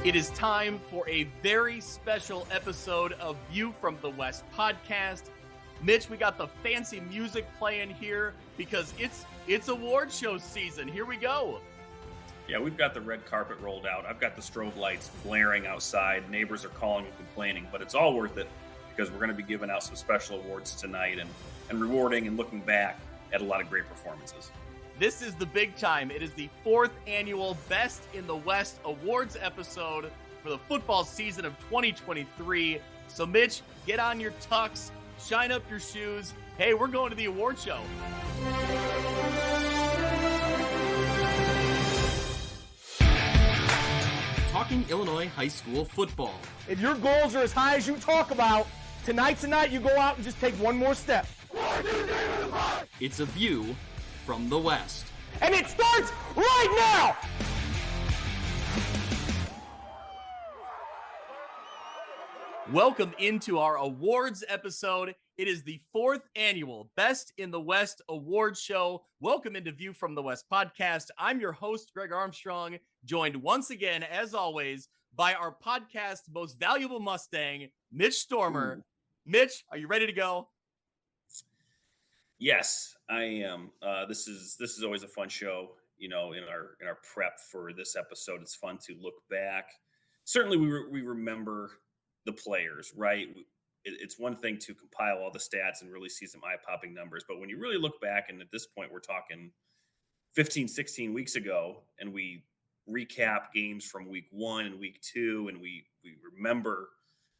It is time for a very special episode of View from the West podcast. Mitch, we got the fancy music playing here because it's award show season. Here we go. Yeah, we've got the red carpet rolled out. I've got the strobe lights blaring outside. Neighbors are calling and complaining, but it's all worth it because we're going to be giving out some special awards tonight and rewarding and looking back at a lot of great performances. This is the big time. It is the 4th annual Best in the West Awards episode for the football season of 2023. So, Mitch, get on your tux, shine up your shoes. Hey, we're going to the award show. Talking Illinois high school football. If your goals are as high as you talk about, tonight's the night you go out and just take one more step. It's a view from the West. And it starts right now! Welcome into our awards episode. It is the 4th annual Best in the West Awards Show. Welcome into View from the West podcast. I'm your host, Greg Armstrong, joined once again, as always, by our podcast's most valuable Mustang, Mitch Stormer. Mitch, are you ready to go? Yes, I am. This is always a fun show. You know, in our prep for this episode, it's fun to look back. Certainly, we remember the players, right? It's one thing to compile all the stats and really see some eye-popping numbers, but when you really look back, and at this point, we're talking 15, 16 weeks ago, and we recap games from week 1 and week 2, and we remember,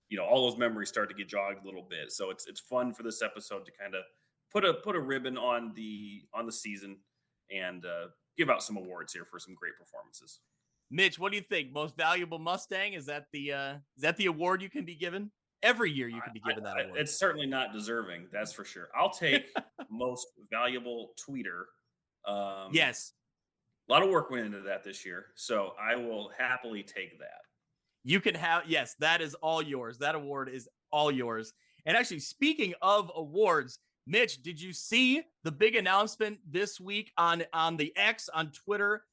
you know, all those memories start to get jogged a little bit. So it's fun for this episode to kind of put a ribbon on the season and give out some awards here for some great performances. Mitch, what do you think? Most valuable Mustang? Is that the award you can be given? Every year you can be given that award. It's certainly not deserving, that's for sure. I'll take most valuable tweeter. Yes. A lot of work went into that this year, so I will happily take that. You can have, yes, that is all yours. That award is all yours. And actually, speaking of awards, Mitch, did you see the big announcement this week on the X, on Twitter?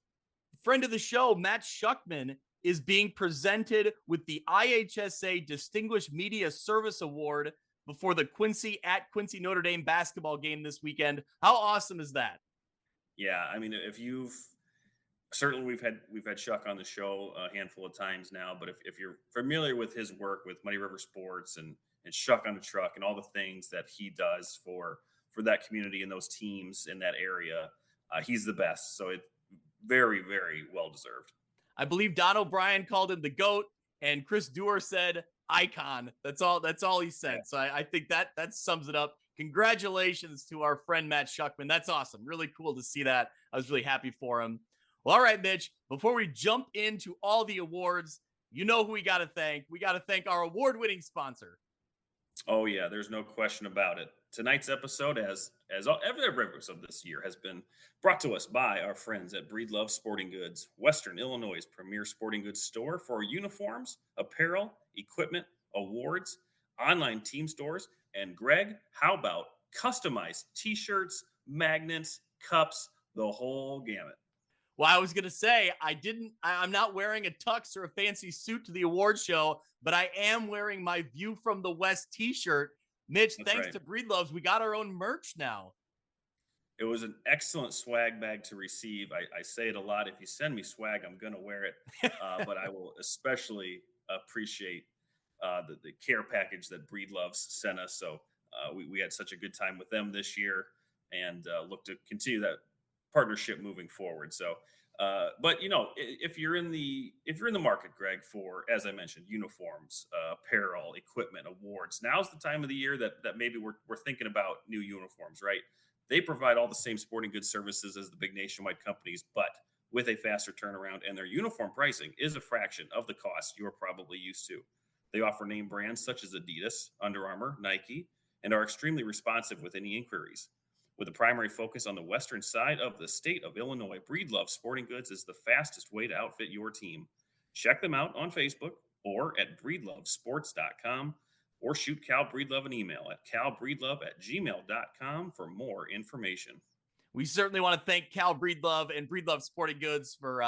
Friend of the show, Matt Schuckman, is being presented with the IHSA Distinguished Media Service Award before the Quincy Notre Dame basketball game this weekend. How awesome is that? Yeah, I mean, certainly we've had Schuck on the show a handful of times now, but if you're familiar with his work with Muddy River Sports and Schuck on the Truck and all the things that he does for that community and those teams in that area, he's the best. So it's very, very well deserved. I believe Don O'Brien called him the GOAT, and Chris Dewar said icon. That's all he said. Yeah. So I think that sums it up. Congratulations to our friend Matt Schuckman. That's awesome. Really cool to see that. I was really happy for him. Well, all right, Mitch, before we jump into all the awards, you know who we got to thank. We got to thank our award-winning sponsor. Oh, yeah, there's no question about it. Tonight's episode, as every episode this year, has been brought to us by our friends at Breedlove Sporting Goods, Western Illinois' premier sporting goods store for uniforms, apparel, equipment, awards, online team stores, and Greg, how about customized T-shirts, magnets, cups, the whole gamut. Well, I was going to say, I'm not wearing a tux or a fancy suit to the award show, but I am wearing my View from the West t-shirt. Mitch, That's thanks right. to Breedloves, we got our own merch now. It was an excellent swag bag to receive. I say it a lot. If you send me swag, I'm going to wear it. But I will especially appreciate the care package that Breedloves sent us. So we had such a good time with them this year and look to continue that partnership moving forward. So, but you know, if you're in the market, Greg, for, as I mentioned, uniforms, apparel, equipment, awards, now's the time of the year that maybe we're thinking about new uniforms, right? They provide all the same sporting goods services as the big nationwide companies, but with a faster turnaround, and their uniform pricing is a fraction of the cost you're probably used to. They offer name brands such as Adidas, Under Armour, Nike, and are extremely responsive with any inquiries. With a primary focus on the western side of the state of Illinois, Breedlove Sporting Goods is the fastest way to outfit your team. Check them out on Facebook or at breedlovesports.com, or shoot Cal Breedlove an email at calbreedlove@gmail.com for more information. We certainly want to thank Cal Breedlove and Breedlove Sporting Goods for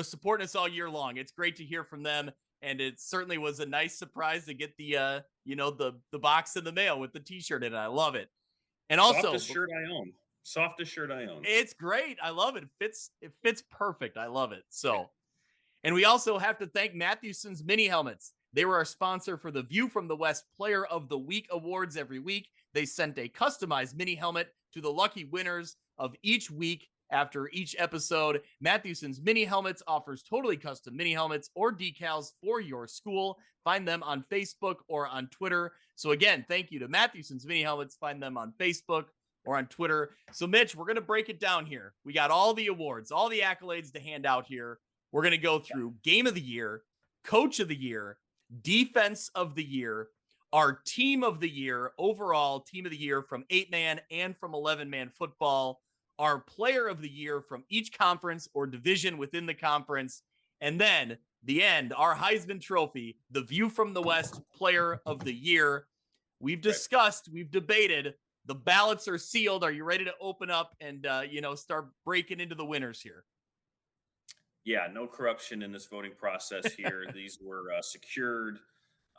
supporting us all year long. It's great to hear from them. And it certainly was a nice surprise to get the the box in the mail with the t-shirt in it. I love it. And also, Softest shirt I own. Softest shirt I own. it's great. I love it. It fits perfect. I love it. So, and we also have to thank Mathewson's Mini Helmets. They were our sponsor for the View from the West Player of the Week awards every week. They sent a customized mini helmet to the lucky winners of each week after each episode. Mathewson's Mini Helmets offers totally custom mini helmets or decals for your school. Find them on Facebook or on Twitter. So again, thank you to Mathewson's Mini Helmets. Find them on Facebook or on Twitter. So Mitch, we're going to break it down here. We got all the awards, all the accolades to hand out here. We're going to go through Game of the Year, Coach of the Year, Defense of the Year, our Team of the Year, overall Team of the Year from 8-man and from 11-man football, our Player of the Year from each conference or division within the conference, and then the end, our Heisman Trophy, the View from the West Player of the Year. We've discussed, we've debated, the ballots are sealed. Are you ready to open up and, start breaking into the winners here? Yeah, no corruption in this voting process here. These were secured.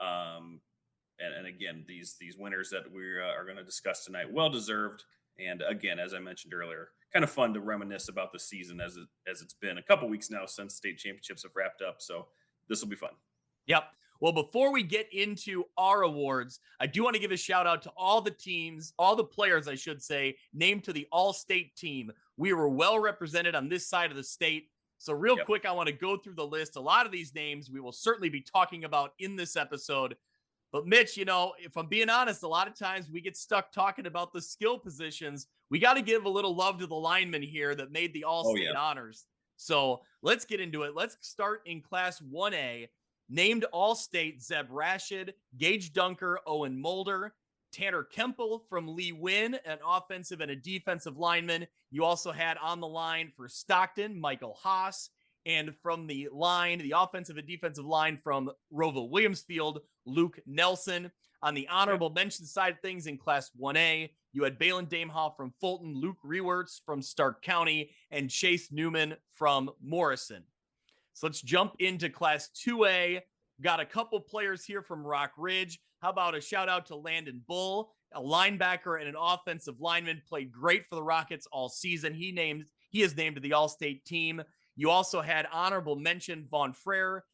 And again, these winners that we are going to discuss tonight, well deserved. And again, as I mentioned earlier, kind of fun to reminisce about the season as it's been a couple weeks now since state championships have wrapped up. So this will be fun. Yep. Well, before we get into our awards, I do want to give a shout out to all the teams, all the players, I should say, named to the All-State team. We were well represented on this side of the state. So real quick, I want to go through the list. A lot of these names we will certainly be talking about in this episode. But Mitch, if I'm being honest, a lot of times we get stuck talking about the skill positions. We got to give a little love to the linemen here that made the All-State honors. So let's get into it. Let's start in Class 1A. Named All-State, Zeb Rashid, Gage Dunker, Owen Mulder, Tanner Kemple from Lee Wynn, an offensive and a defensive lineman. You also had on the line for Stockton, Michael Haas, and from the line, the offensive and defensive line from Roval Williamsfield, Luke Nelson. On the honorable mention side of things in Class 1A, you had Balin Damehoff from Fulton, Luke Rewerts from Stark County, and Chase Newman from Morrison. So let's jump into Class 2A. Got a couple players here from Rock Ridge. How about a shout out to Landon Bull, a linebacker and an offensive lineman, played great for the Rockets all season. He is named to the All-State team. You also had honorable mention Vaughn Frere,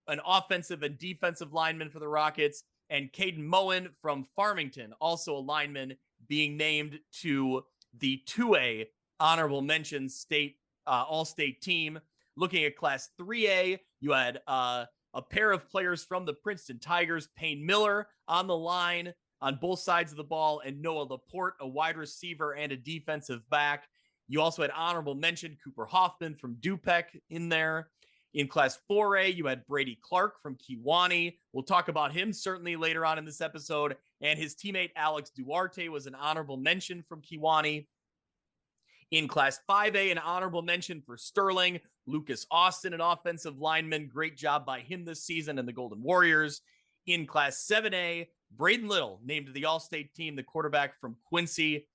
an offensive and defensive lineman for the Rockets, and Caden Moen from Farmington, also a lineman, being named to the 2A honorable mention state All-State team. Looking at Class 3A, you had a pair of players from the Princeton Tigers, Payne Miller on the line on both sides of the ball, and Noah Laporte, a wide receiver and a defensive back. You also had honorable mention Cooper Hoffman from Dupec in there. In Class 4A, you had Brady Clark from Kewanee. We'll talk about him certainly later on in this episode. And his teammate Alex Duarte was an honorable mention from Kewanee. In Class 5A, an honorable mention for Sterling. Lucas Austin, an offensive lineman. Great job by him this season and the Golden Warriors. In Class 7A, Braden Little, named to the All-State team, the quarterback from Quincy.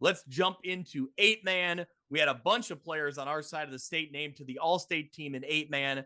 Let's jump into 8-man. We had a bunch of players on our side of the state named to the All-State team in 8-man.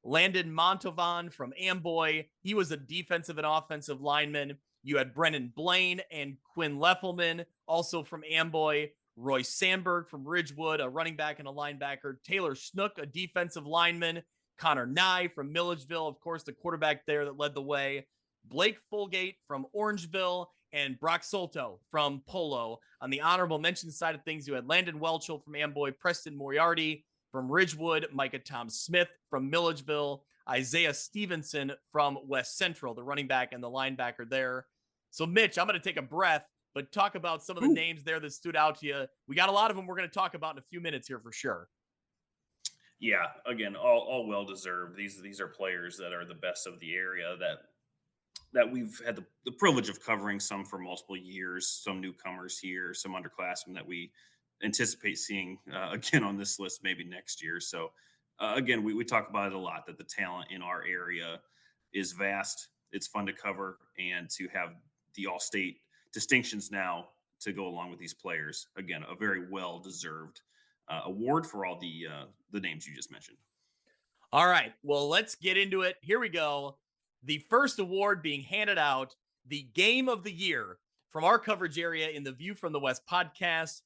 Landon Montalvan from Amboy. He was a defensive and offensive lineman. You had Brennan Blaine and Quinn Leffelman, also from Amboy. Roy Sandberg from Ridgewood, a running back and a linebacker. Taylor Snook, a defensive lineman. Connor Nye from Milledgeville, of course, the quarterback there that led the way. Blake Fulgate from Orangeville, and Brock Solto from Polo. On the honorable mention side of things, you had Landon Welchel from Amboy, Preston Moriarty from Ridgewood, Micah Tom Smith from Milledgeville, Isaiah Stevenson from West Central, the running back and the linebacker there. So, Mitch, I'm going to take a breath, but talk about some of the names there that stood out to you. We got a lot of them we're going to talk about in a few minutes here for sure. Yeah, again, all well-deserved. These are players that are the best of the area that we've had the privilege of covering, some for multiple years, some newcomers here, some underclassmen that we anticipate seeing again on this list maybe next year. So again, we talk about it a lot, that the talent in our area is vast. It's fun to cover, and to have the All-State distinctions now to go along with these players. Again, a very well-deserved award for all the names you just mentioned. All right. Well, let's get into it. Here we go. The first award being handed out, the game of the year from our coverage area in the View from the West podcast.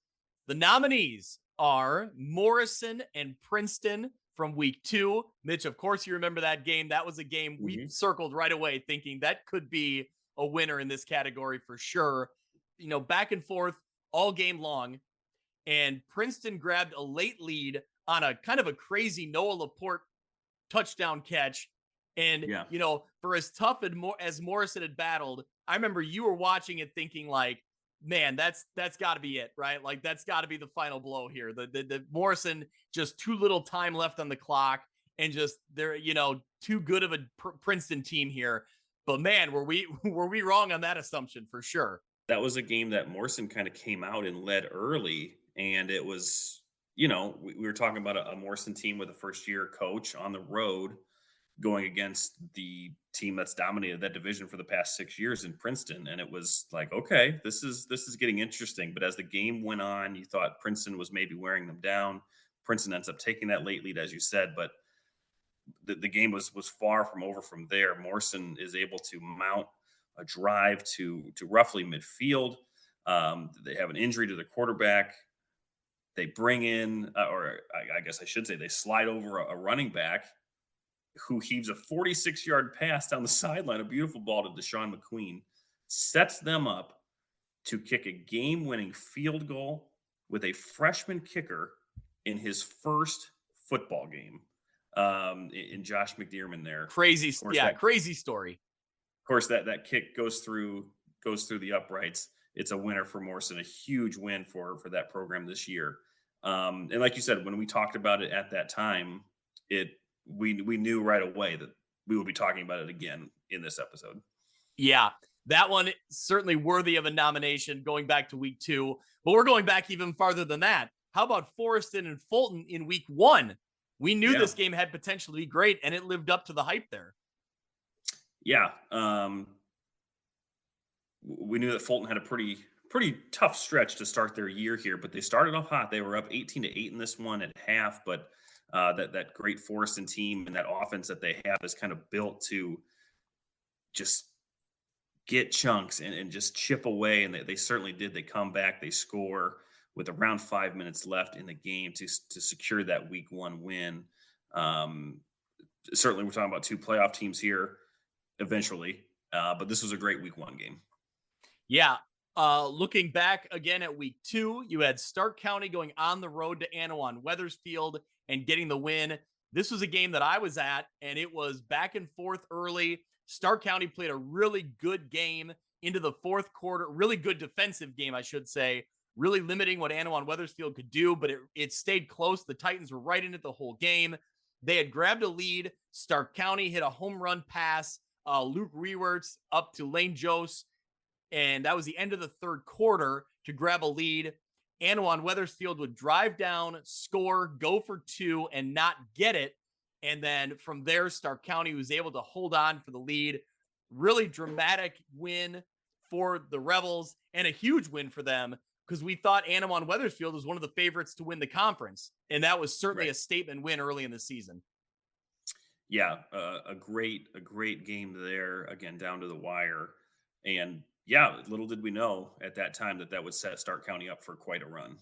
The nominees are Morrison and Princeton from week 2. Mitch, of course, you remember that game. That was a game we circled right away, thinking that could be a winner in this category for sure. You know, back and forth all game long. And Princeton grabbed a late lead on a kind of a crazy Noah Laporte touchdown catch. And, you know, for as tough as Morrison had battled, I remember you were watching it thinking like, man, that's got to be it, right? Like that's got to be the final blow here. The Morrison, just too little time left on the clock, and just they're, you know, too good of a Princeton team here. But man, were we wrong on that assumption for sure. That was a game that Morrison kind of came out and led early, and it was, you know, we were talking about a Morrison team with a first-year coach on the road going against the team that's dominated that division for the past 6 years in Princeton. And it was like, okay, this is getting interesting. But as the game went on, you thought Princeton was maybe wearing them down. Princeton ends up taking that late lead, as you said, but the game was far from over from there. Morrison is able to mount a drive to roughly midfield. They have an injury to the quarterback. They bring in, or I guess I should say, they slide over a running back who heaves a 46-yard pass down the sideline, a beautiful ball to Deshaun McQueen, sets them up to kick a game-winning field goal with a freshman kicker in his first football game, in Josh McDermott there. Crazy story. Of course, that kick goes through the uprights. It's a winner for Morrison, a huge win for that program this year. And like you said, when we talked about it at that time, we knew right away that we would be talking about it again in this episode. Yeah, that one certainly worthy of a nomination going back to week 2, but we're going back even farther than that. How about Forreston and Fulton in week 1? We knew this game had potential to be great, and it lived up to the hype there. Yeah. We knew that Fulton had a pretty tough stretch to start their year here, but they started off hot. They were up 18-8 in this one at half, but that great Forreston team and that offense that they have is kind of built to just get chunks and just chip away. And they certainly did. They come back, they score with around 5 minutes left in the game to secure that week 1 win. Certainly we're talking about 2 playoff teams here eventually, but this was a great week 1 game. Yeah. Looking back again at week 2, you had Stark County going on the road to Anawan Wethersfield and getting the win. This was a game that I was at, and it was back and forth early. Stark County played a really good game into the fourth quarter, really good defensive game, I should say, really limiting what Anawan Wethersfield could do, but it stayed close. The Titans were right in it the whole game. They had grabbed a lead. Stark County hit a home run pass. Luke Rewerts up to Lane Jose, and that was the end of the third quarter to grab a lead. Anawan Wethersfield would drive down, score, go for 2, and not get it. And then from there, Stark County was able to hold on for the lead. Really dramatic win for the Rebels and a huge win for them because we thought Anawan Wethersfield was one of the favorites to win the conference. And that was certainly a statement win early in the season. Yeah, a great game there, again, down to the wire. And yeah, little did we know at that time that would set Stark County up for quite a run.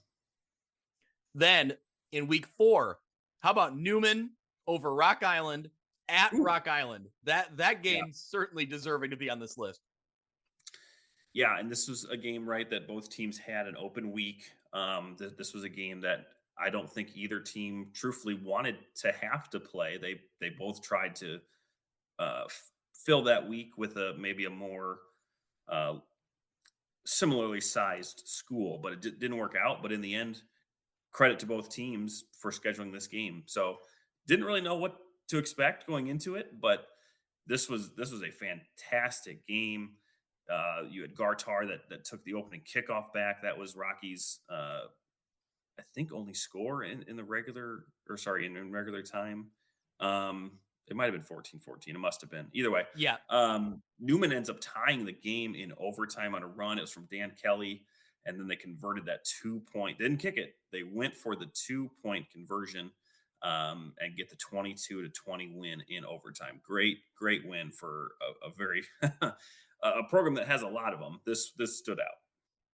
Then in week 4, how about Newman over Rock Island at Rock Island? That game certainly deserving to be on this list. Yeah, and this was a game, right, that both teams had an open week. This was a game that I don't think either team truthfully wanted to have to play. They both tried to fill that week with maybe a more similarly sized school, but it didn't work out. But in the end, credit to both teams for scheduling this game. So didn't really know what to expect going into it, but this was a fantastic game. You had Gartar that took the opening kickoff back. That was Rocky's I think only score in the regular, or sorry, in regular time. It might have been 14-14. It must have been. Either way. Yeah. Newman ends up tying the game in overtime on a run. It was from Dan Kelly, and then they converted that 2-point. Didn't kick it. They went for the 2-point conversion and get the 22-20 win in overtime. Great win for a very a program that has a lot of them. This stood out.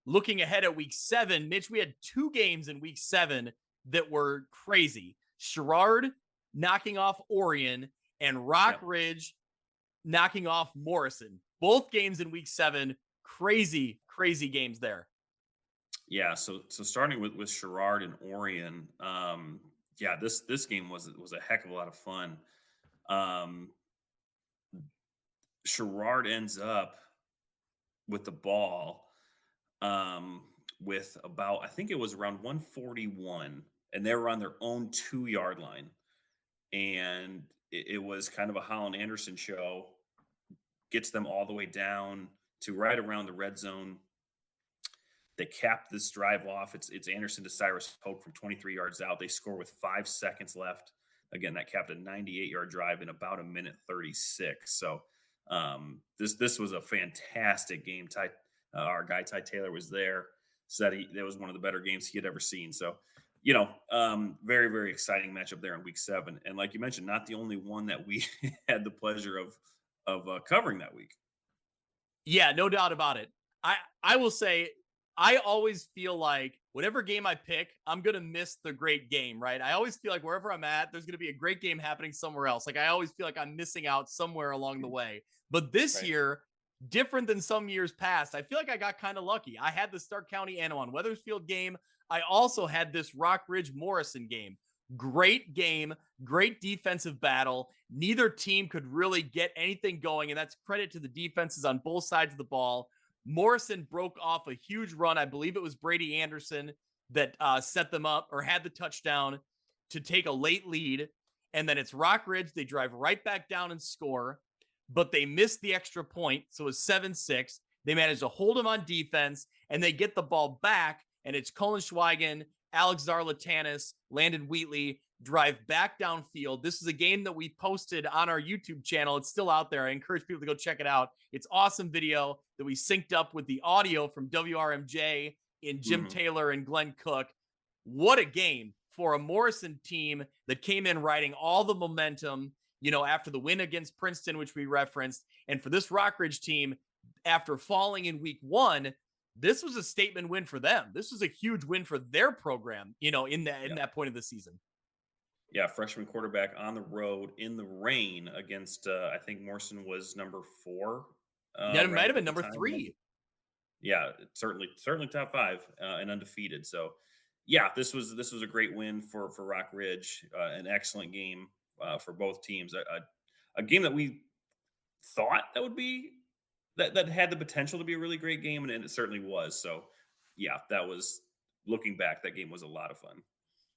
Looking ahead at week 7, Mitch, we had 2 games in week 7 that were crazy. Sherrard knocking off Orion and Rock Ridge knocking off Morrison. Both games in week 7, crazy games there. Yeah, so starting with Sherrard and Orion, this game was a heck of a lot of fun. Sherrard ends up with the ball with about, I think it was around 141, and they were on their own 2-yard line. And it was kind of a Holland Anderson show, gets them all the way down to right around the red zone. They cap this drive off. It's Anderson to Cyrus Hope from 23 yards out. They score with 5 seconds left. Again, that capped a 98-yard drive in about 1:36. So this was a fantastic game. Our guy Ty Taylor was there. Said that was one of the better games he had ever seen. So, very, very exciting matchup there in week 7. And like you mentioned, not the only one that we had the pleasure of covering that week. Yeah, no doubt about it. I will say, I always feel like whatever game I pick, I'm going to miss the great game, right? I always feel like wherever I'm at, there's going to be a great game happening somewhere else. Like I always feel like I'm missing out somewhere along the way. But this year, different than some years past, I feel like I got kind of lucky. I had the Stark County Anawan Wethersfield game. I also had this Rock Ridge Morrison game. Great game, great defensive battle. Neither team could really get anything going, and that's credit to the defenses on both sides of the ball. Morrison broke off a huge run. I believe it was Brady Anderson that set them up or had the touchdown to take a late lead. And then it's Rock Ridge. They drive right back down and score, but they missed the extra point. So it's 7-6. They managed to hold them on defense, and they get the ball back, and it's Colin Schweigen, Alex Zarlatanis, Landon Wheatley drive back downfield. This is a game that we posted on our YouTube channel. It's still out there. I encourage people to go check it out. It's awesome video that we synced up with the audio from WRMJ in Jim Taylor and Glenn Cook. What a game for a Morrison team that came in riding all the momentum, after the win against Princeton, which we referenced. And for this Rock Ridge team, after falling in week 1, this was a statement win for them. This was a huge win for their program, in that point of the season. Yeah, freshman quarterback on the road in the rain against, I think Morrison was number 4. It might have been number 3. Yeah, certainly top 5 and undefeated. So, yeah, this was a great win for Rock Ridge. An excellent game for both teams. A game that we thought that would be that had the potential to be a really great game, and it certainly was. So, yeah, that was, looking back, that game was a lot of fun.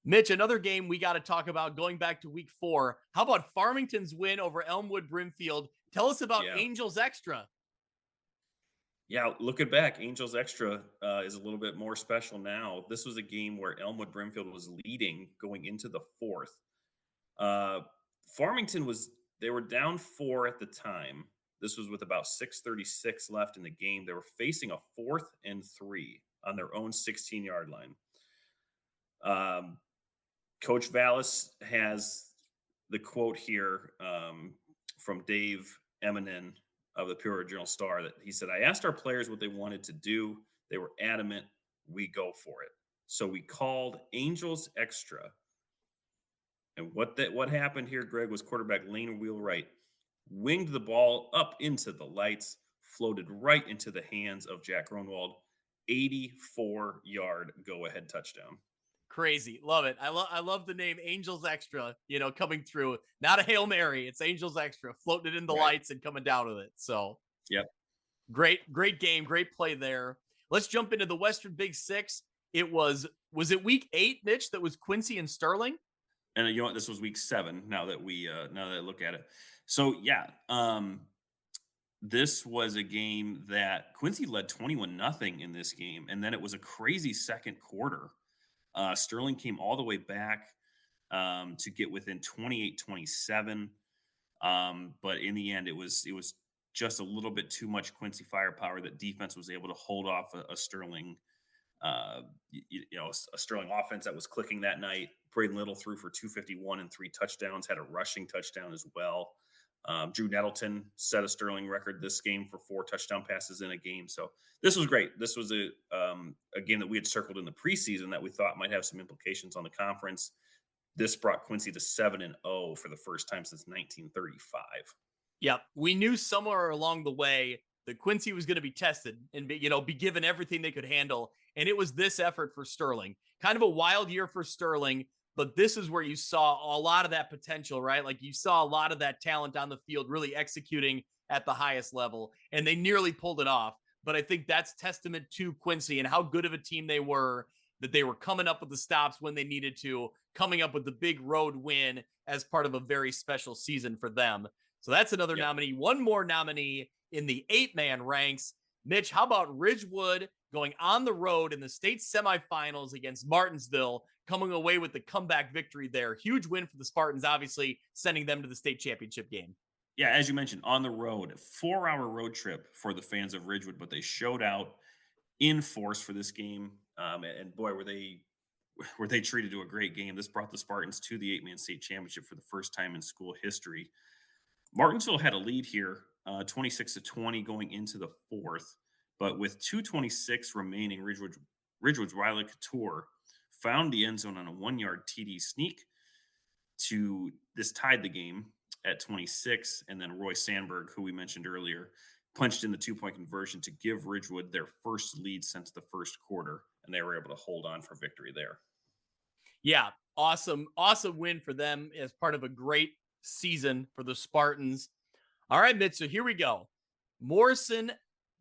Mitch, another game we got to talk about going back to week 4. How about Farmington's win over Elmwood Brimfield? Tell us about Angels Extra. Yeah, looking back, Angels Extra is a little bit more special now. This was a game where Elmwood Brimfield was leading going into the 4th. Farmington they were down 4 at the time. This was with about 6:36 left in the game. They were facing a 4th and 3 on their own 16-yard line. Coach Vallis has the quote here from Dave Eminem of the Peoria Journal-Star that he said, "I asked our players what they wanted to do. They were adamant. We go for it. So we called Angels Extra." And what happened here, Greg, was quarterback Lane Wheelwright winged the ball up into the lights, floated right into the hands of Jack Gronwald. 84-yard go-ahead touchdown. Crazy. Love it. I love the name Angels Extra, coming through. Not a Hail Mary. It's Angels Extra, floating it in the lights and coming down with it. So, yep. Great game. Great play there. Let's jump into the Western Big Six. Was it week 8, Mitch, that was Quincy and Sterling? And you know what? This was week 7 now that I look at it. So, yeah, this was a game that Quincy led 21-0 in this game. And then it was a crazy second quarter. Sterling came all the way back to get within 28-27. But in the end, it was just a little bit too much Quincy firepower that defense was able to hold off a Sterling A Sterling offense that was clicking that night. Braden Little threw for 251 and 3 touchdowns, had a rushing touchdown as well. Drew Nettleton set a Sterling record this game for 4 touchdown passes in a game. So this was great. This was a game that we had circled in the preseason that we thought might have some implications on the conference. This brought Quincy to 7-0 for the first time since 1935. Yep. We knew somewhere along the way that Quincy was going to be tested and be given everything they could handle. And it was this effort for Sterling. Kind of a wild year for Sterling, but this is where you saw a lot of that potential, right? Like you saw a lot of that talent on the field really executing at the highest level, and they nearly pulled it off. But I think that's testament to Quincy and how good of a team they were, that they were coming up with the stops when they needed to, coming up with the big road win as part of a very special season for them. So that's another nominee. One more nominee in the 8-man ranks. Mitch, how about Ridgewood going on the road in the state semifinals against Martinsville, coming away with the comeback victory there? Huge win for the Spartans, obviously sending them to the state championship game. Yeah, as you mentioned, on the road, 4-hour road trip for the fans of Ridgewood, but they showed out in force for this game. And boy, were they treated to a great game. This brought the Spartans to the 8-man state championship for the first time in school history. Martinsville had a lead here, 26-20 going into the fourth, but with 2:26 remaining, Ridgewood's Riley Couture found the end zone on a 1-yard TD sneak this tied the game at 26, and then Roy Sandberg, who we mentioned earlier, punched in the 2-point conversion to give Ridgewood their first lead since the first quarter, and they were able to hold on for victory there. Yeah, awesome win for them as part of a great season for the Spartans. All right, Mitch, so here we go. Morrison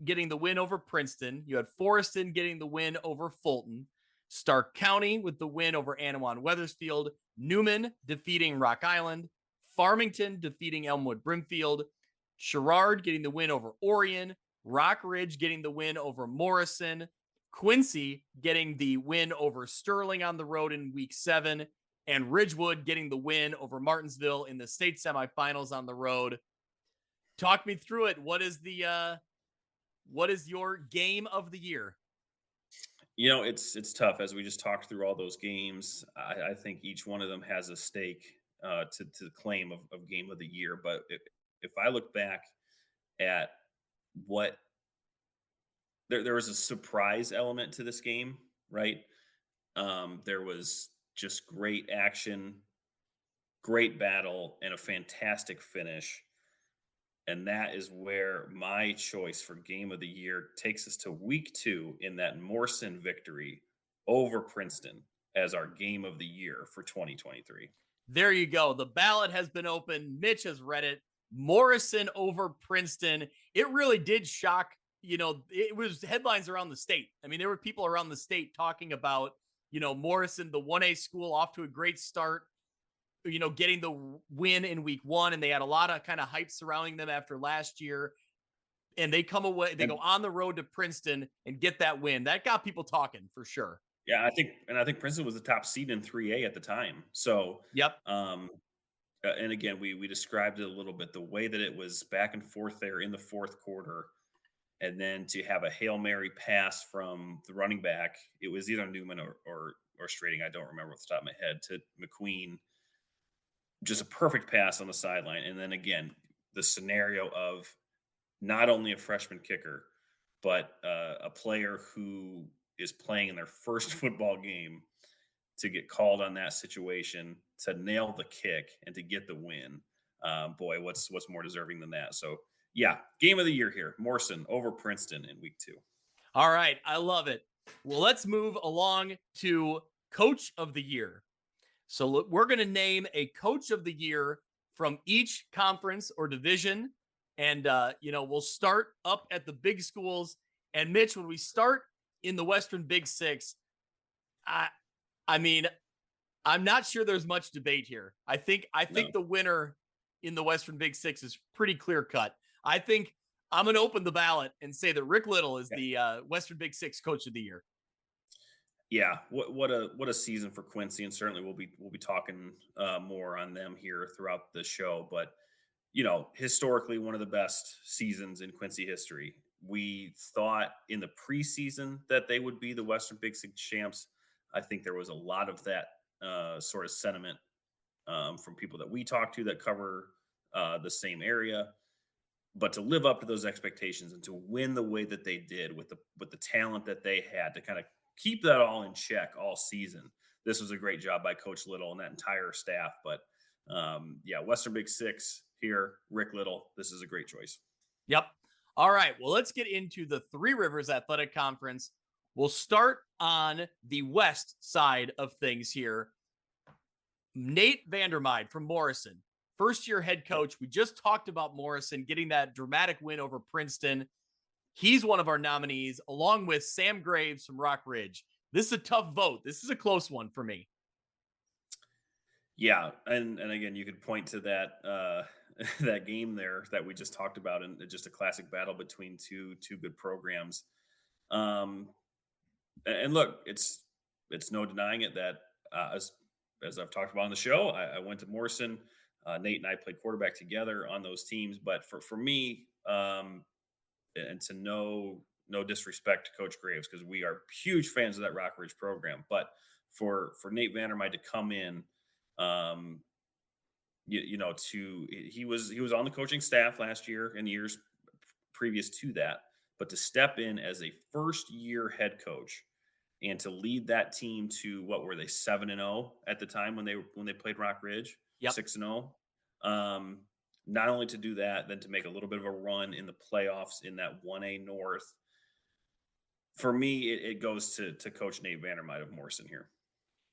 getting the win over Princeton. You had Forreston getting the win over Fulton. Stark County with the win over Anawan Wethersfield. Newman defeating Rock Island. Farmington defeating Elmwood Brimfield. Sherrard getting the win over Orion. Rock Ridge getting the win over Morrison. Quincy getting the win over Sterling on the road in week 7. And Ridgewood getting the win over Martinsville in the state semifinals on the road. Talk me through it. What is your game of the year? It's tough as we just talked through all those games. I think each one of them has a stake to claim of game of the year. But if I look back at what there was a surprise element to this game, right? There was just great action, great battle, and a fantastic finish. And that is where my choice for game of the year takes us to week 2 in that Morrison victory over Princeton as our game of the year for 2023. There you go. The ballot has been opened. Mitch has read it. Morrison over Princeton. It really did shock. It was headlines around the state. I mean, there were people around the state talking about, Morrison, the 1A school, off to a great start, getting the win in week 1. And they had a lot of kind of hype surrounding them after last year. And they come away, they go on the road to Princeton and get that win. That got people talking for sure. Yeah, I think Princeton was the top seed in 3A at the time. So, yep. And again, we described it a little bit, the way that it was back and forth there in the fourth quarter. And then to have a Hail Mary pass from the running back, it was either Newman or Strading, I don't remember off the top of my head, to McQueen. Just a perfect pass on the sideline. And then again, the scenario of not only a freshman kicker, but a player who is playing in their first football game to get called on that situation, to nail the kick and to get the win. Boy, what's more deserving than that? So yeah, game of the year here. Morrison over Princeton in week 2. All right. I love it. Well, let's move along to coach of the year. So we're going to name a coach of the year from each conference or division. And, we'll start up at the big schools. And Mitch, when we start in the Western Big Six, I mean, I'm not sure there's much debate here. I think the winner in the Western Big Six is pretty clear cut. I think I'm going to open the ballot and say that Rick Little is the Western Big Six coach of the year. Yeah, what a season for Quincy, and certainly we'll be talking more on them here throughout the show. But historically, one of the best seasons in Quincy history. we thought in the preseason that they would be the Western Big Six champs. I think there was a lot of that sort of sentiment from people that we talk to that cover the same area. But to live up to those expectations and to win the way that they did with the talent that they had to kind of keep that all in check all season, this was a great job by Coach Little and that entire staff. But yeah, Western Big Six here, Rick Little. This is a great choice. Yep. All right. Well, let's get into the Three Rivers Athletic Conference. We'll start on the west side of things here. Nate Vandermeide from Morrison, first-year head coach. We just talked about Morrison getting that dramatic win over Princeton. He's one of our nominees, along with Sam Graves from Rock Ridge. This is a tough vote. This is a close one for me. Yeah, and again, you could point to that that game there that we just talked about, and just a classic battle between two good programs. And look, it's no denying it that as I've talked about on the show, I went to Morrison. Nate and I played quarterback together on those teams, but for me, and to no disrespect to Coach Graves, because we are huge fans of that Rock Ridge program, but for Nate Vandermeide to come in, he was on the coaching staff last year and years previous to that, but to step in as a first-year head coach and to lead that team to, what were they, 7-0 at the time when they played Rock Ridge? Yep. 6-0. Not only to do that, then to make a little bit of a run in the playoffs in that 1A North. For me, it goes to Coach Nate Vandermeide of Morrison here.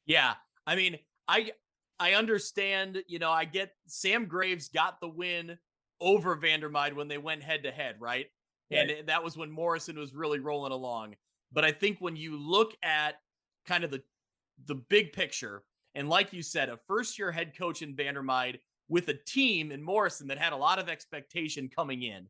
Yeah, I mean, I understand. I get Sam Graves got the win over Vandermeide when they went head to head, right? And that was when Morrison was really rolling along. But I think when you look at kind of the big picture, and like you said, a first-year head coach in Vandermeide with a team in Morrison that had a lot of expectation coming in.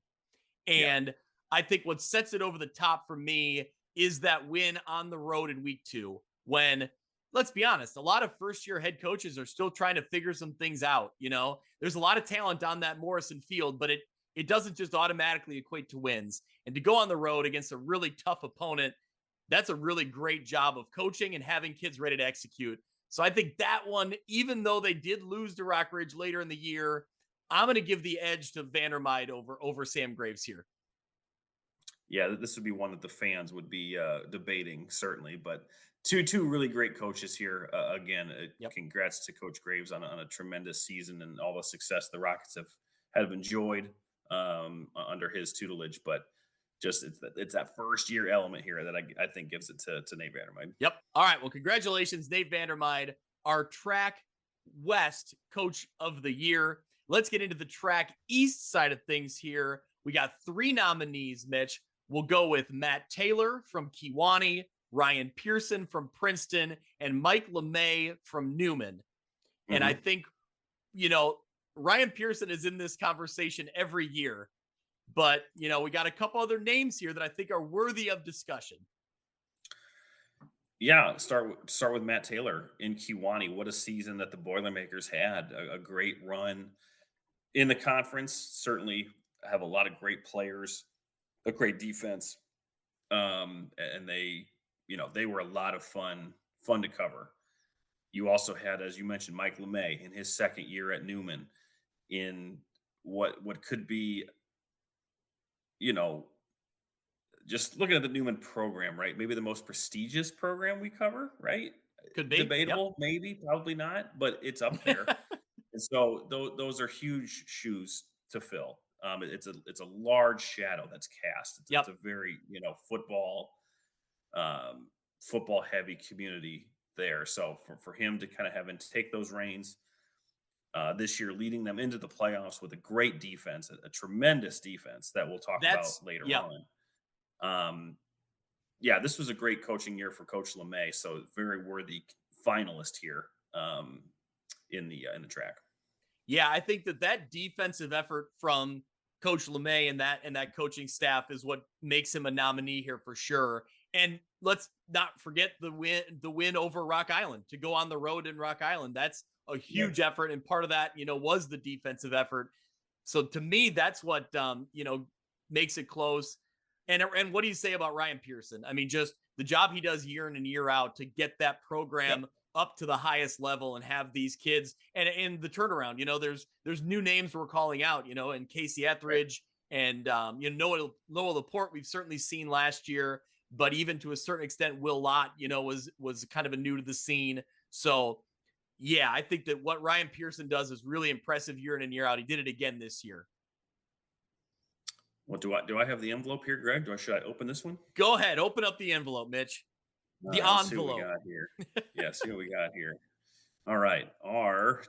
And I think what sets it over the top for me is that win on the road in week 2, when, let's be honest, a lot of first-year head coaches are still trying to figure some things out. There's a lot of talent on that Morrison field, but it doesn't just automatically equate to wins. And to go on the road against a really tough opponent, that's a really great job of coaching and having kids ready to execute. So I think that one, even though they did lose to Rock Ridge later in the year, I'm going to give the edge to Vandermeide over Sam Graves here. Yeah, this would be one that the fans would be debating, certainly. But two really great coaches here. Again, congrats to Coach Graves on a tremendous season and all the success the Rockets have enjoyed under his tutelage. But just it's that first-year element here that I think gives it to Nate Vandermeide. Yep. All right. Well, congratulations, Nate Vandermeide, our Track West Coach of the Year. Let's get into the Track East side of things here. We got 3 nominees, Mitch. We'll go with Matt Taylor from Kewanee, Ryan Pearson from Princeton, and Mike LeMay from Newman. Mm-hmm. And I think, Ryan Pearson is in this conversation every year. But, we got a couple other names here that I think are worthy of discussion. Yeah, start with Matt Taylor in Kewanee. What a season that the Boilermakers had. A great run in the conference. Certainly have a lot of great players, a great defense. And they were a lot of fun to cover. You also had, as you mentioned, Mike LeMay in his second year at Newman in what could be, just looking at the Newman program, right? Maybe the most prestigious program we cover, right? Could be. Debatable, maybe, probably not, but it's up there. And so those are huge shoes to fill. It's a large shadow that's cast. It's a very, football heavy community there. So for him to kind of have and take those reins this year, leading them into the playoffs with a great defense, a tremendous defense that we'll talk about later on. This was a great coaching year for Coach LeMay. So very worthy finalist here in the track. Yeah, I think that defensive effort from Coach LeMay and that coaching staff is what makes him a nominee here for sure. And let's not forget the win over Rock Island, to go on the road in Rock Island. That's a huge effort. And part of that, was the defensive effort. So to me, that's what, makes it close. And what do you say about Ryan Pearson? I mean, just the job he does year in and year out to get that program up to the highest level and have these kids and the turnaround. There's new names we're calling out, and Casey Etheridge and Noah Laporte we've certainly seen last year, but even to a certain extent, Will Lott, was kind of a new to the scene. So yeah, I think that what Ryan Pearson does is really impressive year in and year out. He did it again this year. Well, do I have the envelope here, Greg? Should I open this one? Go ahead, open up the envelope, Mitch. The envelope. See what we got here. Yeah, see what we got here. All right, our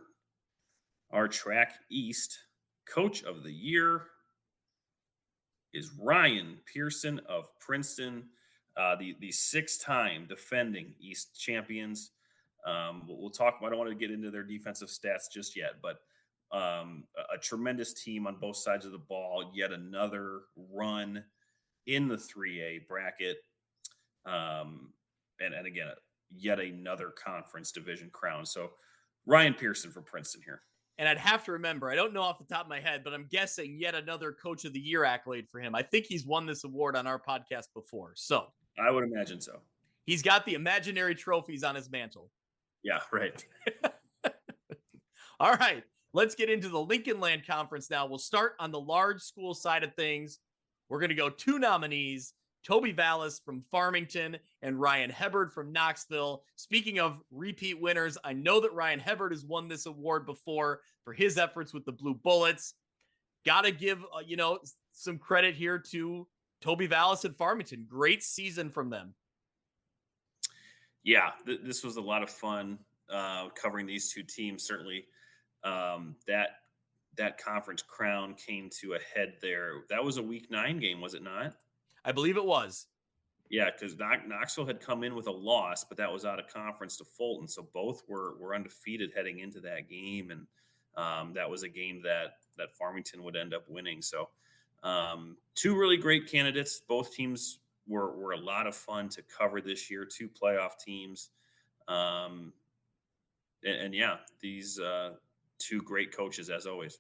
Track East Coach of the Year is Ryan Pearson of Princeton, the 6-time defending East champions. We'll talk. I don't want to get into their defensive stats just yet, but a tremendous team on both sides of the ball. Yet another run in the 3A bracket, and again, yet another conference division crown. So Ryan Pearson for Princeton here. And I'd have to remember, I don't know off the top of my head, but I'm guessing yet another Coach of the Year accolade for him. I think he's won this award on our podcast before. So I would imagine so. He's got the imaginary trophies on his mantle. Yeah, right. All right, let's get into the Lincoln Land Conference now. We'll start on the large school side of things. We're going to go 2 nominees, Toby Vallis from Farmington and Ryan Hebard from Knoxville. Speaking of repeat winners, I know that Ryan Hebard has won this award before for his efforts with the Blue Bullets. Got to give, some credit here to Toby Vallis at Farmington. Great season from them. Yeah, this was a lot of fun covering these two teams. Certainly, that conference crown came to a head there. That was a Week 9 game, was it not? I believe it was. Yeah, because Knoxville had come in with a loss, but that was out of conference to Fulton. So both were undefeated heading into that game, and that was a game that Farmington would end up winning. So 2 really great candidates. Both teams were a lot of fun to cover this year. 2 playoff teams, and yeah, these 2 great coaches as always.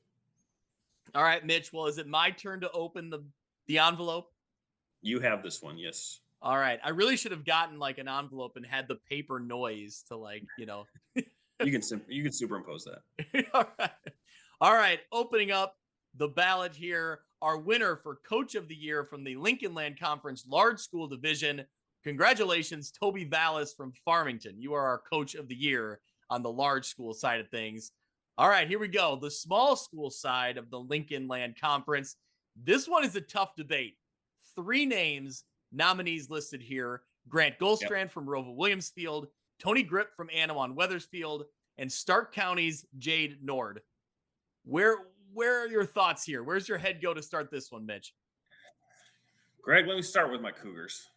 All right, Mitch. Well, is it my turn to open the envelope? You have this one, yes. All right. I really should have gotten like an envelope and had the paper noise to You can superimpose that. All right. Opening up the ballot here. Our winner for Coach of the Year from the Lincoln Land Conference Large School Division. Congratulations, Toby Vallis from Farmington. You are our Coach of the Year on the large school side of things. All right, here we go. The small school side of the Lincoln Land Conference. This one is a tough debate. 3 names, nominees listed here. Grant Goldstrand from Roval Williamsfield, Tony Grip from Anawan Wethersfield, and Stark County's Jade Nord. Where are your thoughts here? Where's your head go to start this one, Mitch? Greg, let me start with my Cougars.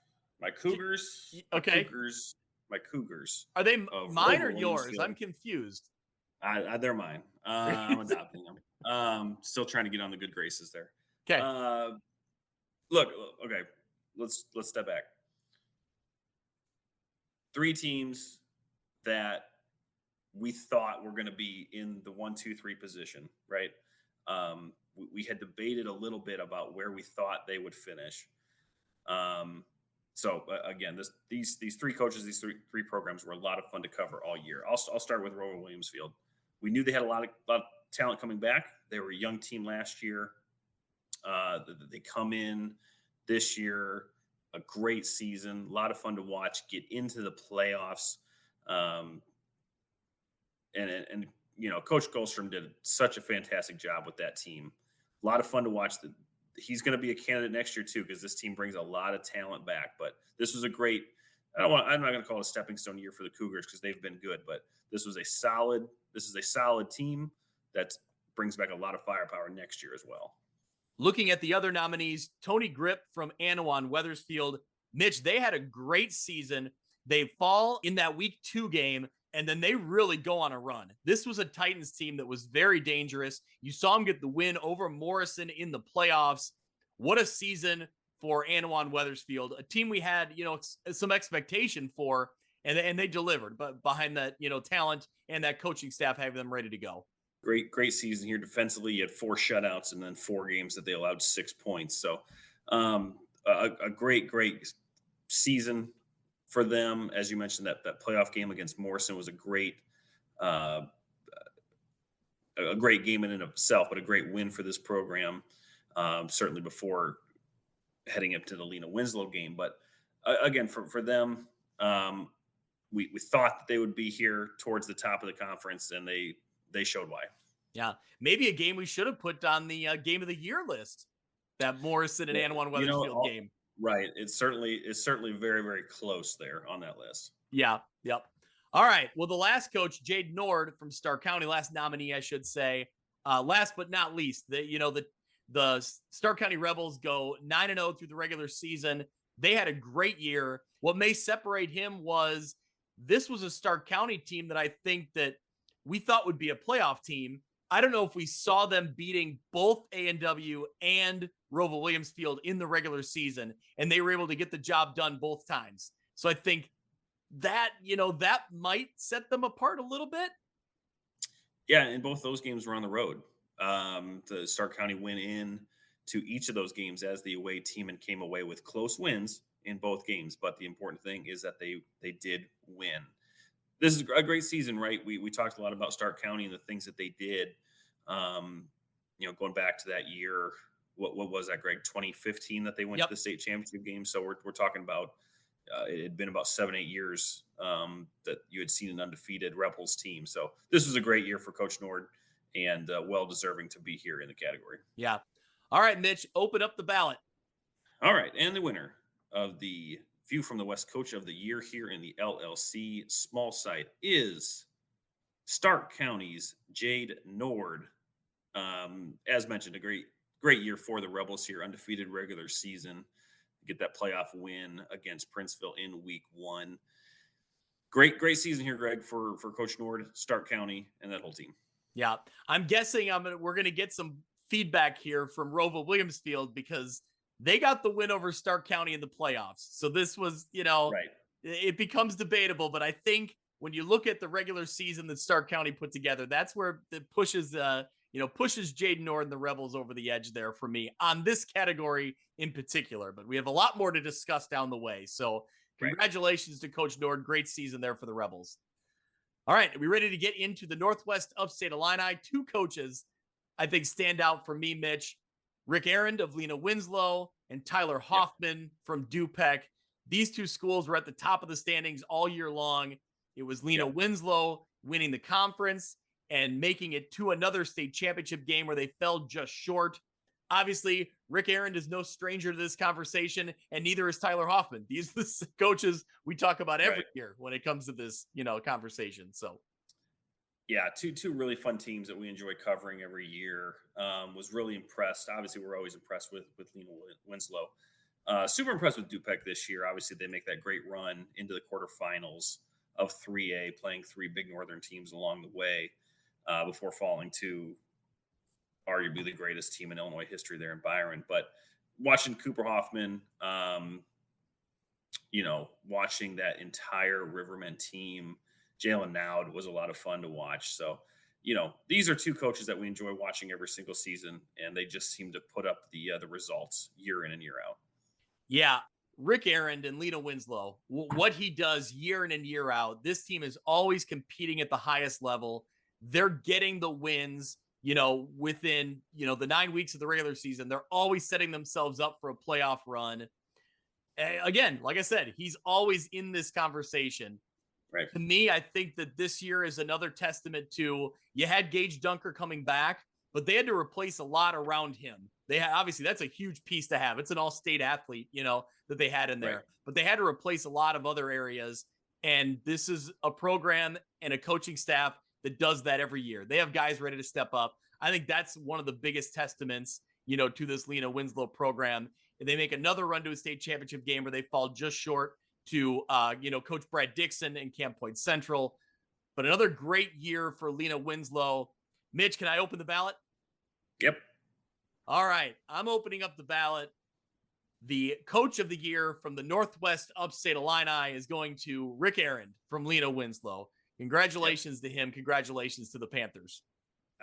My Cougars. Okay. My Cougars. Are they mine or yours? I'm confused. They're mine. I'm adopting them. Still trying to get on the good graces there. Okay. Look, okay. Let's step back. 3 teams that we thought were going to be in the 1, 2, 3 position, right? We had debated a little bit about where we thought they would finish. So again, these 3 coaches, these three programs were a lot of fun to cover all year. I'll start with Roval Williamsfield. We knew they had a lot of talent coming back. They were a young team last year. They come in this year, a great season, a lot of fun to watch, get into the playoffs. And Coach Goldstrom did such a fantastic job with that team. A lot of fun to watch. He's going to be a candidate next year too, because this team brings a lot of talent back. But this was a great. I'm not going to call it a stepping stone year for the Cougars because they've been good. But this is a solid team that brings back a lot of firepower next year as well. Looking at the other nominees, Tony Grip from Anawan Wethersfield. Mitch, they had a great season. They fall in that Week 2 game, and then they really go on a run. This was a Titans team that was very dangerous. You saw them get the win over Morrison in the playoffs. What a season for Anawan Wethersfield, a team we had, some expectation for, and they delivered, but behind that, talent and that coaching staff having them ready to go. Great season here defensively. You had 4 shutouts and then 4 games that they allowed 6 points. So a great season for them. As you mentioned, that playoff game against Morrison was uh, a great game in and of itself, but a great win for this program. Certainly before heading up to the Lena Winslow game, but again for them, we thought that they would be here towards the top of the conference, and they showed why. Yeah, maybe a game we should have put on the game of the year list. That Morrison and Annawan Wethersfield game. Right. It's certainly very, very close there on that list. Yeah. Yep. All right. Well, the last coach, Jade Nord from Stark County, last nominee, I should say. Last but not least, the Stark County Rebels go 9-0 through the regular season. They had a great year. What may separate him was this was a Stark County team that I think that we thought would be a playoff team. I don't know if we saw them beating both A&W and Roval Williamsfield in the regular season, and they were able to get the job done both times. So I think that, that might set them apart a little bit. Yeah, and both those games were on the road. The Stark County went in to each of those games as the away team and came away with close wins in both games. But the important thing is that they did win. This is a great season, right? We talked a lot about Stark County and the things that they did. Going back to that year, what was that, Greg? 2015 that they went to the state championship game. So we're talking about it had been about 7-8 years that you had seen an undefeated Rebels team. So this was a great year for Coach Nord, and well deserving to be here in the category. Yeah. All right, Mitch, open up the ballot. All right, and the winner of the View from the West Coach of the Year here in the LLC small site is Stark County's Jade Nord. As mentioned, a great year for the Rebels here, undefeated regular season, get that playoff win against Princeville in week 1. Great season here, Greg, for Coach Nord, Stark County, and that whole team. Yeah, I'm guessing we're going to get some feedback here from Roval Williamsfield because they got the win over Stark County in the playoffs. So this was, right. It becomes debatable, but I think when you look at the regular season that Stark County put together, that's where it pushes Jaden Nord and the Rebels over the edge there for me on this category in particular. But we have a lot more to discuss down the way. So congratulations to Coach Nord. Great season there for the Rebels. All right, are we ready to get into the Northwest Upstate Illini? 2 coaches I think stand out for me, Mitch. Rick Arend of Lena Winslow and Tyler Hoffman from Dupec. These 2 schools were at the top of the standings all year long. It was Lena Winslow winning the conference and making it to another state championship game where they fell just short. Obviously, Rick Arend is no stranger to this conversation, and neither is Tyler Hoffman. These are the coaches we talk about every year when it comes to this, conversation. So, yeah, two really fun teams that we enjoy covering every year. Was really impressed. Obviously, we're always impressed with Lena Winslow. Super impressed with Dupec this year. Obviously, they make that great run into the quarterfinals of 3A, playing 3 big Northern teams along the way before falling to arguably the greatest team in Illinois history there in Byron. But watching Cooper Hoffman, watching that entire Rivermen team, Jalen Nowd was a lot of fun to watch. So, these are 2 coaches that we enjoy watching every single season, and they just seem to put up the results year in and year out. Yeah, Rick Arend and Lena Winslow, what he does year in and year out, this team is always competing at the highest level. They're getting the wins, within, the 9 weeks of the regular season. They're always setting themselves up for a playoff run. Again, like I said, he's always in this conversation. Right. To me, I think that this year is another testament to, you had Gage Dunker coming back, but they had to replace a lot around him. They had, obviously, that's a huge piece to have. It's an all-state athlete, that they had in there. Right. But they had to replace a lot of other areas. And this is a program and a coaching staff that does that every year. They have guys ready to step up. I think that's one of the biggest testaments, to this Lena Winslow program. And they make another run to a state championship game where they fall just short to, Coach Brad Dixon and Camp Point Central. But another great year for Lena Winslow. Mitch, can I open the ballot? Yep. All right. I'm opening up the ballot. The coach of the year from the Northwest Upstate Illini is going to Rick Arend from Lena Winslow. Congratulations to him. Congratulations to the Panthers.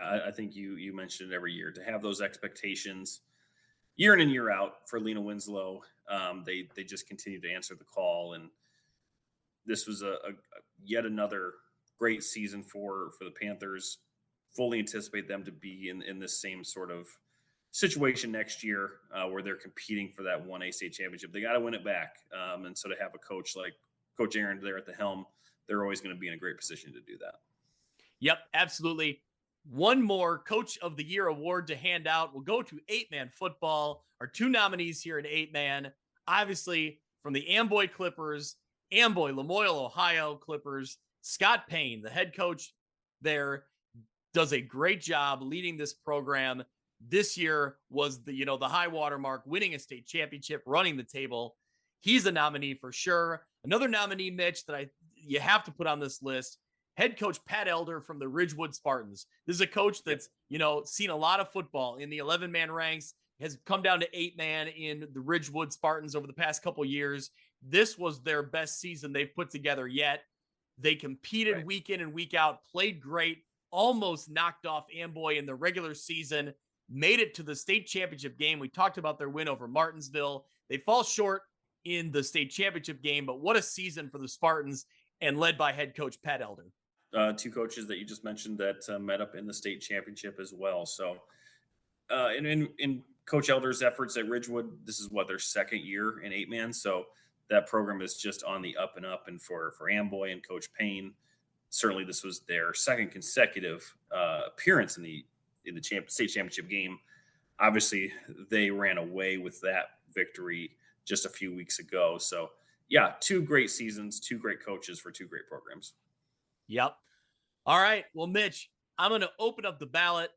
I think you mentioned it every year, to have those expectations year in and year out for Lena Winslow. They just continue to answer the call, and this was a yet another great season for the Panthers. Fully anticipate them to be in this same sort of situation next year, where they're competing for that 1A state championship. They got to win it back, and so to have a coach like Coach Aaron there at the helm, they're always going to be in a great position to do that. Yep, absolutely. One more Coach of the Year award to hand out. We'll go to 8-man football. Our 2 nominees here in 8-man, obviously from the Amboy Clippers, Amboy, Lamoille, Ohio Clippers. Scott Payne, the head coach there, does a great job leading this program. This year was the high water mark, winning a state championship, running the table. He's a nominee for sure. Another nominee, Mitch, that you have to put on this list, head coach Pat Elder from the Ridgewood Spartans. This is a coach that's, seen a lot of football in the 11-man ranks, has come down to 8-man in the Ridgewood Spartans over the past couple years. This was their best season they've put together yet. They competed week in and week out, played great, almost knocked off Amboy in the regular season, made it to the state championship game. We talked about their win over Martinsville. They fall short in the state championship game, but what a season for the Spartans, and led by head coach Pat Elder. 2 coaches that you just mentioned that met up in the state championship as well. So in Coach Elder's efforts at Ridgewood, this is their second year in 8-man. So that program is just on the up and up. And for Amboy and Coach Payne, certainly this was their second consecutive appearance in the state championship game. Obviously, they ran away with that victory just a few weeks ago. So, yeah, 2 great seasons, 2 great coaches for 2 great programs. Yep. All right. Well, Mitch, I'm going to open up the ballot.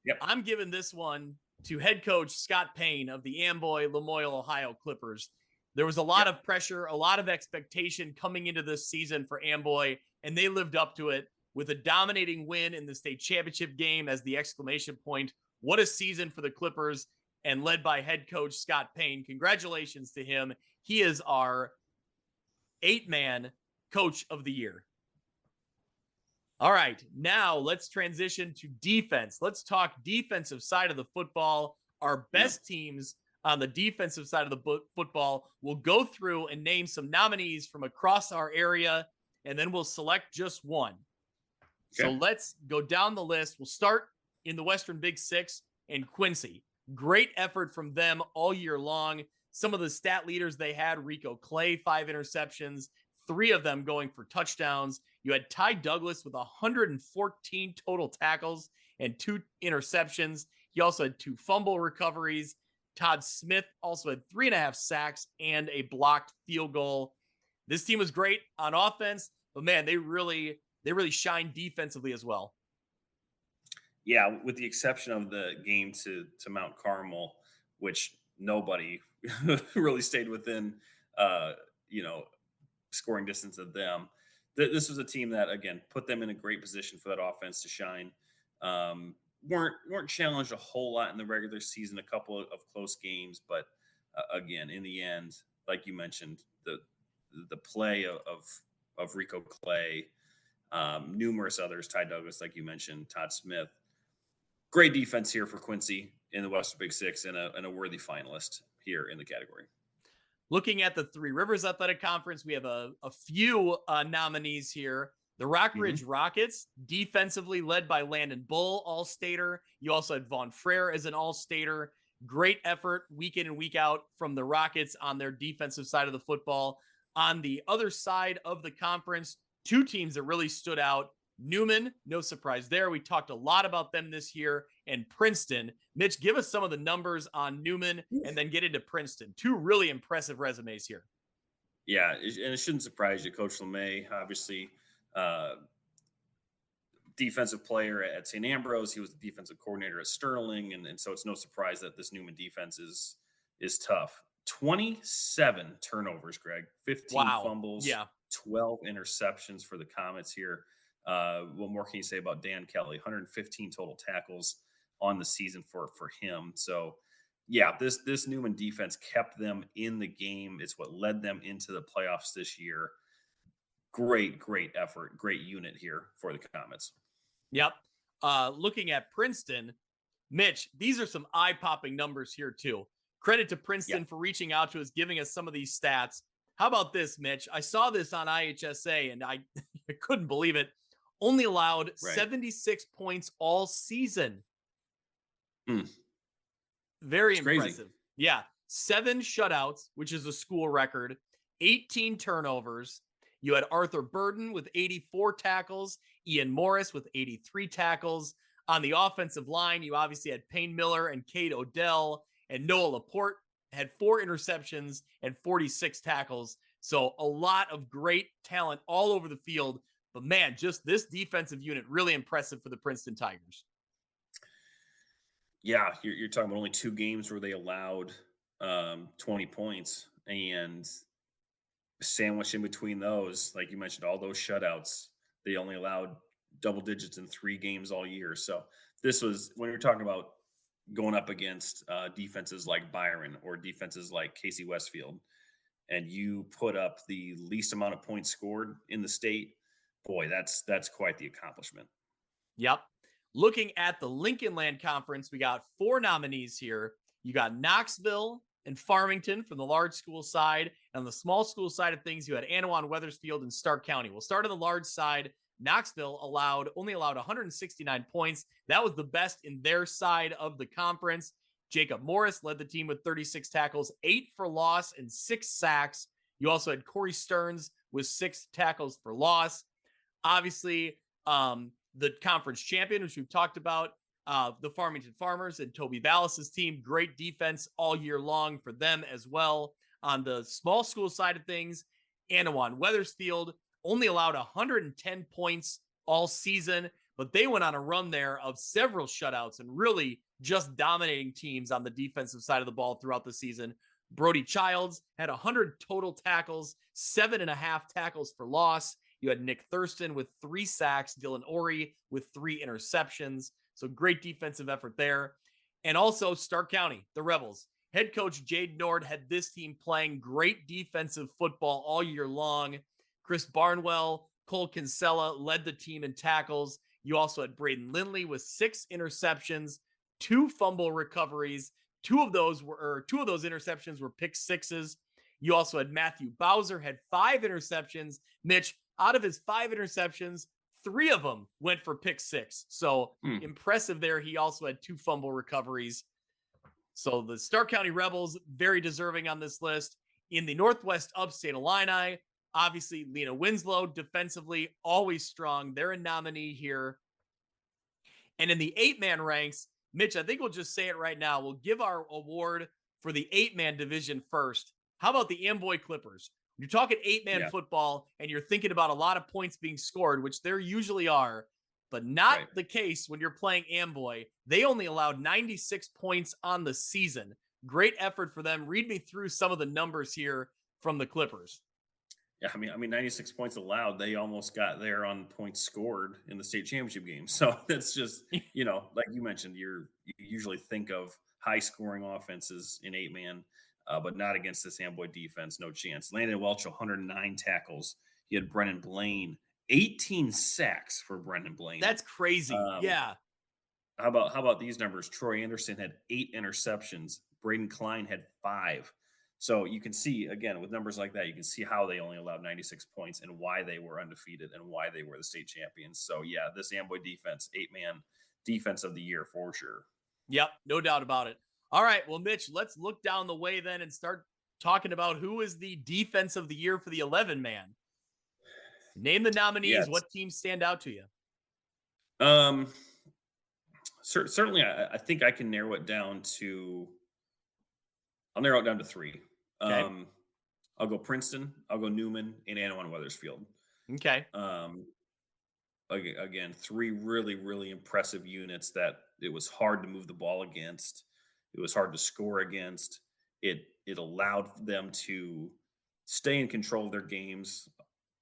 Yep. I'm giving this one to head coach Scott Payne of the Amboy, Lamoille, Ohio Clippers. There was a lot of pressure, a lot of expectation coming into this season for Amboy, and they lived up to it with a dominating win in the state championship game as the exclamation point. What a season for the Clippers, and led by head coach Scott Payne. Congratulations to him. He is our 8-man coach of the year. All right, now let's transition to defense. Let's talk defensive side of the football. Our best teams on the defensive side of the football will go through and name some nominees from across our area, and then we'll select just one. Okay. So let's go down the list. We'll start in the Western Big Six and Quincy. Great effort from them all year long. Some of the stat leaders they had: Rico Clay, 5 interceptions, 3 of them going for touchdowns. You had Ty Douglas with 114 total tackles and 2 interceptions. He also had 2 fumble recoveries. Todd Smith also had 3.5 sacks and a blocked field goal. This team was great on offense, but man, they really shine defensively as well. Yeah, with the exception of the game to Mount Carmel, which nobody really stayed within, scoring distance of them. This was a team that, again, put them in a great position for that offense to shine. Weren't challenged a whole lot in the regular season, a couple of close games, but again, in the end, like you mentioned, the play of Rico Clay, numerous others, Ty Douglas, like you mentioned, Todd Smith. Great defense here for Quincy in the Western Big Six, and a worthy finalist here in the category. Looking at the Three Rivers Athletic Conference, we have a few nominees here. The Rock Ridge Rockets, defensively led by Landon Bull, All-Stater. You also had Vaughn Frere as an All-Stater. Great effort week in and week out from the Rockets on their defensive side of the football. On the other side of the conference, 2 teams that really stood out. Newman, no surprise there. We talked a lot about them this year. And Princeton. Mitch, give us some of the numbers on Newman and then get into Princeton. 2 really impressive resumes here. Yeah, and it shouldn't surprise you. Coach LeMay, obviously, defensive player at St. Ambrose. He was the defensive coordinator at Sterling. And so it's no surprise that this Newman defense is tough. 27 turnovers, Greg, 15 fumbles, 12 interceptions for the Comets here. What more can you say about Dan Kelly? 115 total tackles on the season for him. So, yeah, this Newman defense kept them in the game. It's what led them into the playoffs this year. Great effort, great unit here for the Comets. Yep. Looking at Princeton, Mitch, these are some eye-popping numbers here too. Credit to Princeton Yeah. for reaching out to us, giving us some of these stats. How about this, Mitch? I saw this on IHSA and I couldn't believe it. Only allowed Right. 76 points all season. Mm. Very It's crazy. impressive. Yeah. 7 shutouts, which is a school record, 18 turnovers. You had Arthur Burden with 84 tackles, Ian Morris with 83 tackles. On the offensive line, you obviously had Payne Miller and Cade Odell, and Noah Laporte had 4 interceptions and 46 tackles. So a lot of great talent all over the field. But man, just this defensive unit, really impressive for the Princeton Tigers. Yeah, you're talking about only 2 games where they allowed 20 points, and sandwiched in between those, like you mentioned, all those shutouts, they only allowed double digits in 3 games all year. So this was when you're talking about going up against defenses like Byron or defenses like Casey Westfield, and you put up the least amount of points scored in the state. Boy, that's quite the accomplishment. Yep. Looking at the Lincoln Land Conference, we got 4 nominees here. You got Knoxville and Farmington from the large school side. And on the small school side of things, you had Anawan, Weathersfield, and Stark County. We'll start on the large side. Knoxville only allowed 169 points. That was the best in their side of the conference. Jacob Morris led the team with 36 tackles, 8 for loss, and 6 sacks. You also had Corey Stearns with 6 tackles for loss. Obviously, the conference champion, which we've talked about, the Farmington Farmers and Toby Vallis's team. Great defense all year long for them as well. On the small school side of things, Anawan Weathersfield only allowed 110 points all season, but they went on a run there of several shutouts and really just dominating teams on the defensive side of the ball throughout the season. Brody Childs had 100 total tackles, 7.5 tackles for loss. You had Nick Thurston with 3 sacks, Dylan Ori with 3 interceptions. So great defensive effort there. And also Stark County, the Rebels. Head coach Jade Nord had this team playing great defensive football all year long. Chris Barnwell, Cole Kinsella led the team in tackles. You also had Braden Lindley with 6 interceptions, 2 fumble recoveries. Two of those interceptions were pick sixes. You also had Matthew Bowser had 5 interceptions. Mitch, out of his 5 interceptions, 3 of them went for pick 6. So impressive there. He also had 2 fumble recoveries. So the Stark County Rebels, very deserving on this list. In the Northwest Upstate Illini, obviously Lena Winslow, defensively, always strong. They're a nominee here. And in the 8-man ranks, Mitch, I think we'll just say it right now. We'll give our award for the 8-man division first. How about the Amboy Clippers? You're talking 8-man football, and you're thinking about a lot of points being scored, which there usually are, but not the case when you're playing Amboy. They only allowed 96 points on the season. Great effort for them. Read me through some of the numbers here from the Clippers. Yeah, I mean, 96 points allowed. They almost got there on points scored in the state championship game. So that's just, like you mentioned, you usually think of high scoring offenses in 8-man. But not against this Amboy defense. No chance. Landon Welch, 109 tackles. He had Brennan Blaine, 18 sacks for Brennan Blaine. That's crazy. Yeah. How about these numbers? Troy Anderson had 8 interceptions. Braden Klein had 5. So you can see, again, with numbers like that, you can see how they only allowed 96 points and why they were undefeated and why they were the state champions. So, yeah, this Amboy defense, 8-man defense of the year for sure. Yep, no doubt about it. All right, well, Mitch, let's look down the way then and start talking about who is the defense of the year for the 11-man. Name the nominees. Yes. What teams stand out to you? Certainly, I think I can narrow it down to. I'll narrow it down to 3. Okay. I'll go Princeton, I'll go Newman, and Anawan Weathersfield. Okay. Again, 3 really, really impressive units that it was hard to move the ball against. It was hard to score against. It allowed them to stay in control of their games,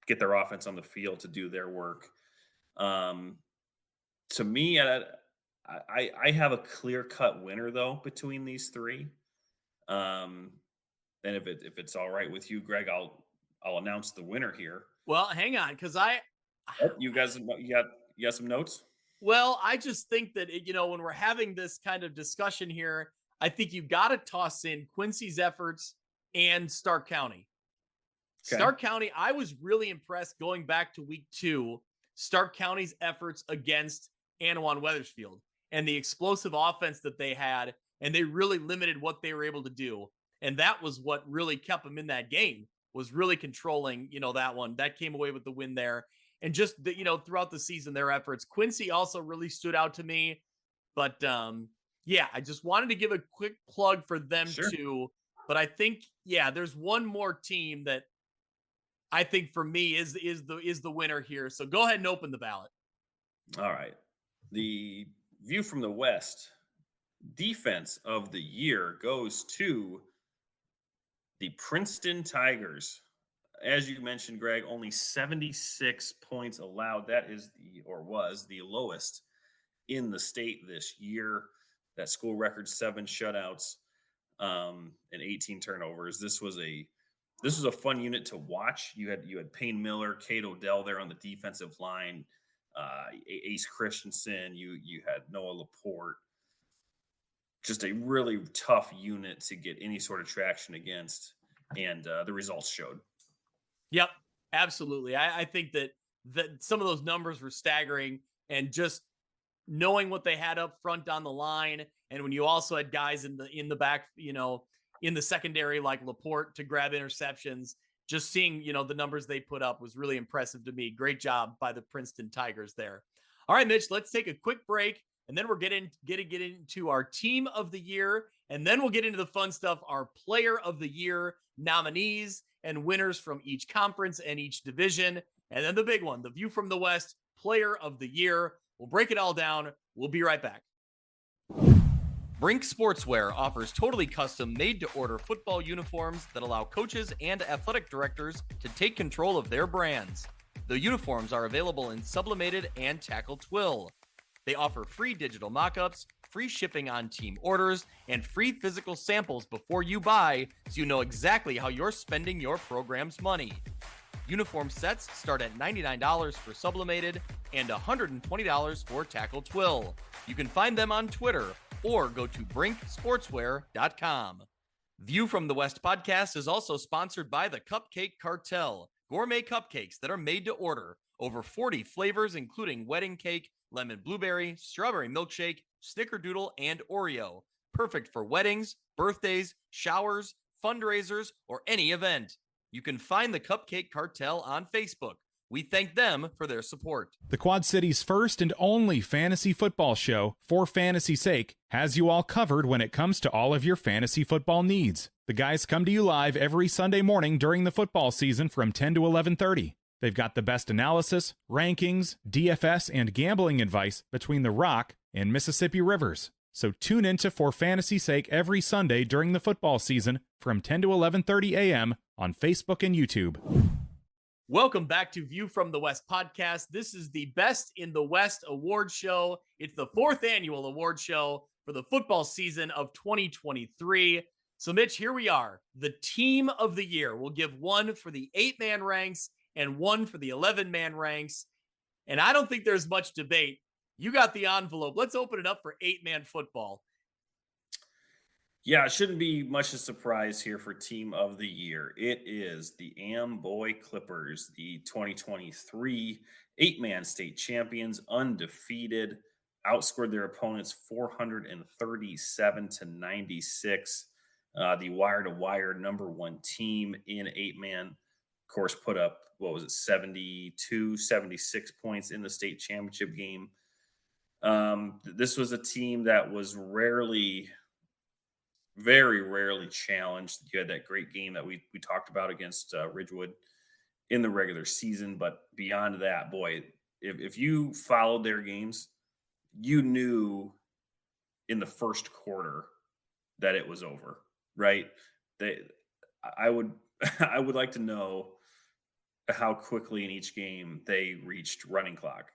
get their offense on the field to do their work. To me, I have a clear-cut winner though between these 3. And if it's all right with you, Greg, I'll announce the winner here. Well, hang on, because you got some notes? Well, I just think that, when we're having this kind of discussion here, I think you've got to toss in Quincy's efforts and Stark County. Okay. Stark County, I was really impressed going back to week 2, Stark County's efforts against Anawan Wethersfield and the explosive offense that they had, and they really limited what they were able to do. And that was what really kept them in that game, was really controlling, that one. That came away with the win there. And just, throughout the season, their efforts. Quincy also really stood out to me. But, yeah, I just wanted to give a quick plug for them too. But I think, there's one more team that I think for me is the winner here. So go ahead and open the ballot. All right. The View from the West defense of the year goes to the Princeton Tigers. As you mentioned, Greg, only 76 points allowed. That is was the lowest in the state this year. That school record, 7 shutouts, and 18 turnovers. This was a fun unit to watch. You had Payne Miller, Kate Odell there on the defensive line, Ace Christensen. You had Noah Laporte. Just a really tough unit to get any sort of traction against, and the results showed. Yep, absolutely. I think that some of those numbers were staggering, and just knowing what they had up front on the line, and when you also had guys in the back, in the secondary like Laporte to grab interceptions, just seeing, the numbers they put up was really impressive to me. Great job by the Princeton Tigers there. All right, Mitch, let's take a quick break, and then we're get into our team of the year, and then we'll get into the fun stuff, our player of the year nominees and winners from each conference and each division. And then the big one, the View from the West player of the year. We'll break it all down. We'll be right back. Brink Sportswear offers totally custom made-to-order football uniforms that allow coaches and athletic directors to take control of their brands. The uniforms are available in sublimated and tackle twill. They offer free digital mock-ups, free shipping on team orders, and free physical samples before you buy, so you know exactly how you're spending your program's money. Uniform sets start at $99 for sublimated and $120 for tackle twill. You can find them on Twitter or go to brinksportswear.com. View from the West podcast is also sponsored by the Cupcake Cartel, gourmet cupcakes that are made to order. Over 40 flavors, including wedding cake, lemon blueberry, strawberry milkshake, snickerdoodle, and Oreo. Perfect for weddings, birthdays, showers, fundraisers, or any event. You can find the Cupcake Cartel on Facebook. We thank them for their support. The Quad City's first and only fantasy football show, For Fantasy's Sake, has you all covered when it comes to all of your fantasy football needs. The guys come to you live every Sunday morning during the football season from 10 to 11:30. They've got the best analysis, rankings, DFS, and gambling advice between the Rock and Mississippi Rivers. So tune into For Fantasy's Sake every Sunday during the football season from 10 to 11:30 a.m. on Facebook and YouTube. Welcome back to View from the West podcast. This is the Best in the West award show. It's the 4th annual award show for the football season of 2023. So, Mitch, here we are. The team of the year. We'll give one for the 8-man ranks and one for the 11-man ranks. And I don't think there's much debate. You got the envelope. Let's open it up for 8-man football. Yeah, it shouldn't be much of a surprise here for team of the year. It is the Amboy Clippers, the 2023 8-man state champions, undefeated, outscored their opponents 437 to 96. The wire-to-wire #1 team in 8-man, of course, put up, 72, 76 points in the state championship game. This was a team that was very rarely challenged. You had that great game that we talked about against Ridgewood in the regular season. But beyond that, boy, if you followed their games, you knew in the first quarter that it was over, right? I would like to know how quickly in each game they reached running clock,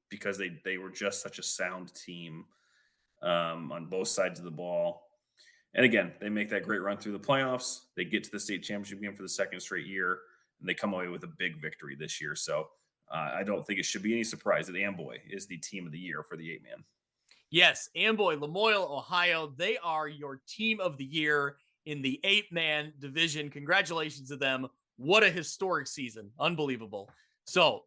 because they were just such a sound team on both sides of the ball. And again, they make that great run through the playoffs. They get to the state championship game for the second straight year, and they come away with a big victory this year. So I don't think it should be any surprise that Amboy is the team of the year for the 8-man. Yes, Amboy, Lamoille, Ohio, they are your team of the year in the 8-man division. Congratulations to them. What a historic season. Unbelievable. So,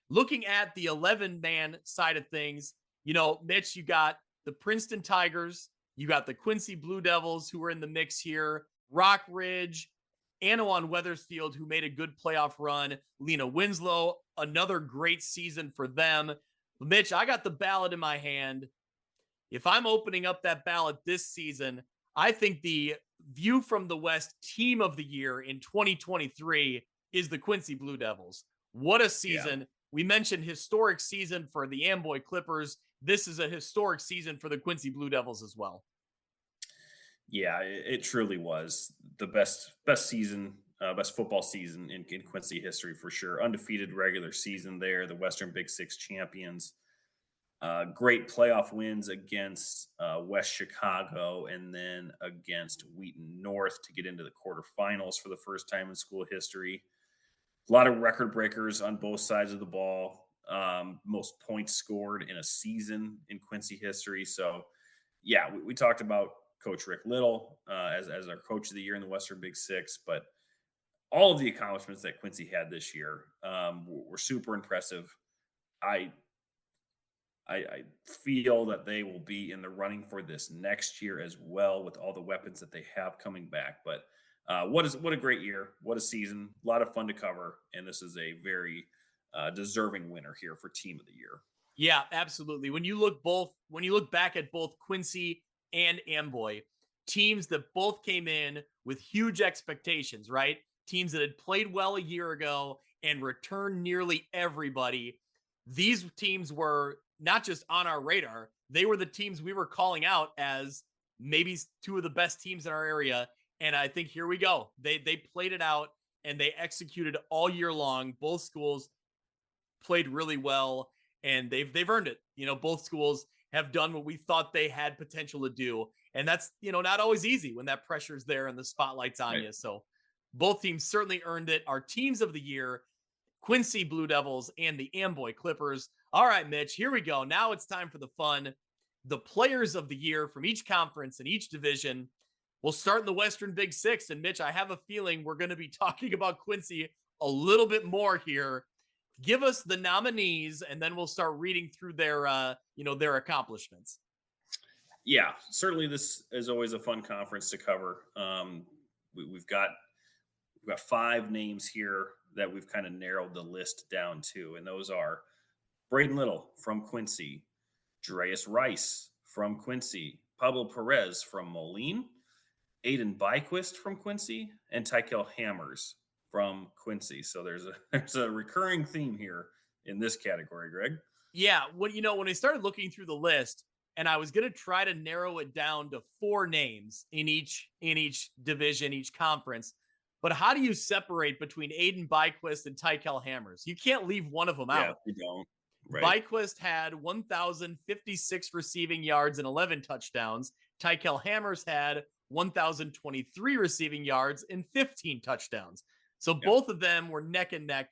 looking at the 11-man side of things, Mitch, you got the Princeton Tigers, you got the Quincy Blue Devils who are in the mix here, Rock Ridge, Anawan Weathersfield, who made a good playoff run, Lena Winslow, another great season for them. Mitch, I got the ballot in my hand. If I'm opening up that ballot this season, I think the View from the West team of the year in 2023 is the Quincy Blue Devils. What a season. Yeah. We mentioned historic season for the Amboy Clippers. This is a historic season for the Quincy Blue Devils as well. Yeah, it truly was the best season, best football season in Quincy history for sure. Undefeated regular season there, the Western Big Six champions. Great playoff wins against West Chicago and then against Wheaton North to get into the quarterfinals for the first time in school history. A lot of record breakers on both sides of the ball. Most points scored in a season in Quincy history. So, yeah, we talked about Coach Rick Little as our coach of the year in the Western Big Six, but all of the accomplishments that Quincy had this year were super impressive. I feel that they will be in the running for this next year as well with all the weapons that they have coming back. But what a great year. What a season. A lot of fun to cover. And this is a very deserving winner here for team of the year. Yeah, absolutely. When you look back at both Quincy and Amboy, teams that both came in with huge expectations, right? Teams that had played well a year ago and returned nearly everybody. These teams were not just on our radar, they were the teams we were calling out as maybe two of the best teams in our area. And I think here we go. They played it out and they executed all year long. Both schools played really well and they've earned it. Both schools have done what we thought they had potential to do. And that's, not always easy when that pressure's there and the spotlight's on you. So both teams certainly earned it. Our teams of the year, Quincy Blue Devils and the Amboy Clippers. All right, Mitch, here we go. Now it's time for the fun. The players of the year from each conference and each division. We'll start in the Western Big Six. And Mitch, I have a feeling we're going to be talking about Quincy a little bit more here. Give us the nominees, and then we'll start reading through their accomplishments. Yeah, certainly this is always a fun conference to cover. We've got 5 names here that we've kind of narrowed the list down to, and those are Braden Little from Quincy, Dreas Rice from Quincy, Pablo Perez from Moline, Aiden Byquist from Quincy, and Tykel Hammers from Quincy. So there's a recurring theme here in this category, Greg. Yeah, when I started looking through the list, and I was going to try to narrow it down to 4 names in each division, each conference. But how do you separate between Aiden Byquist and Tykel Hammers? You can't leave one of them out. Yeah, you don't. Right. Byquist had 1,056 receiving yards and 11 touchdowns. Tykel Hammers had 1,023 receiving yards and 15 touchdowns. So both of them were neck and neck,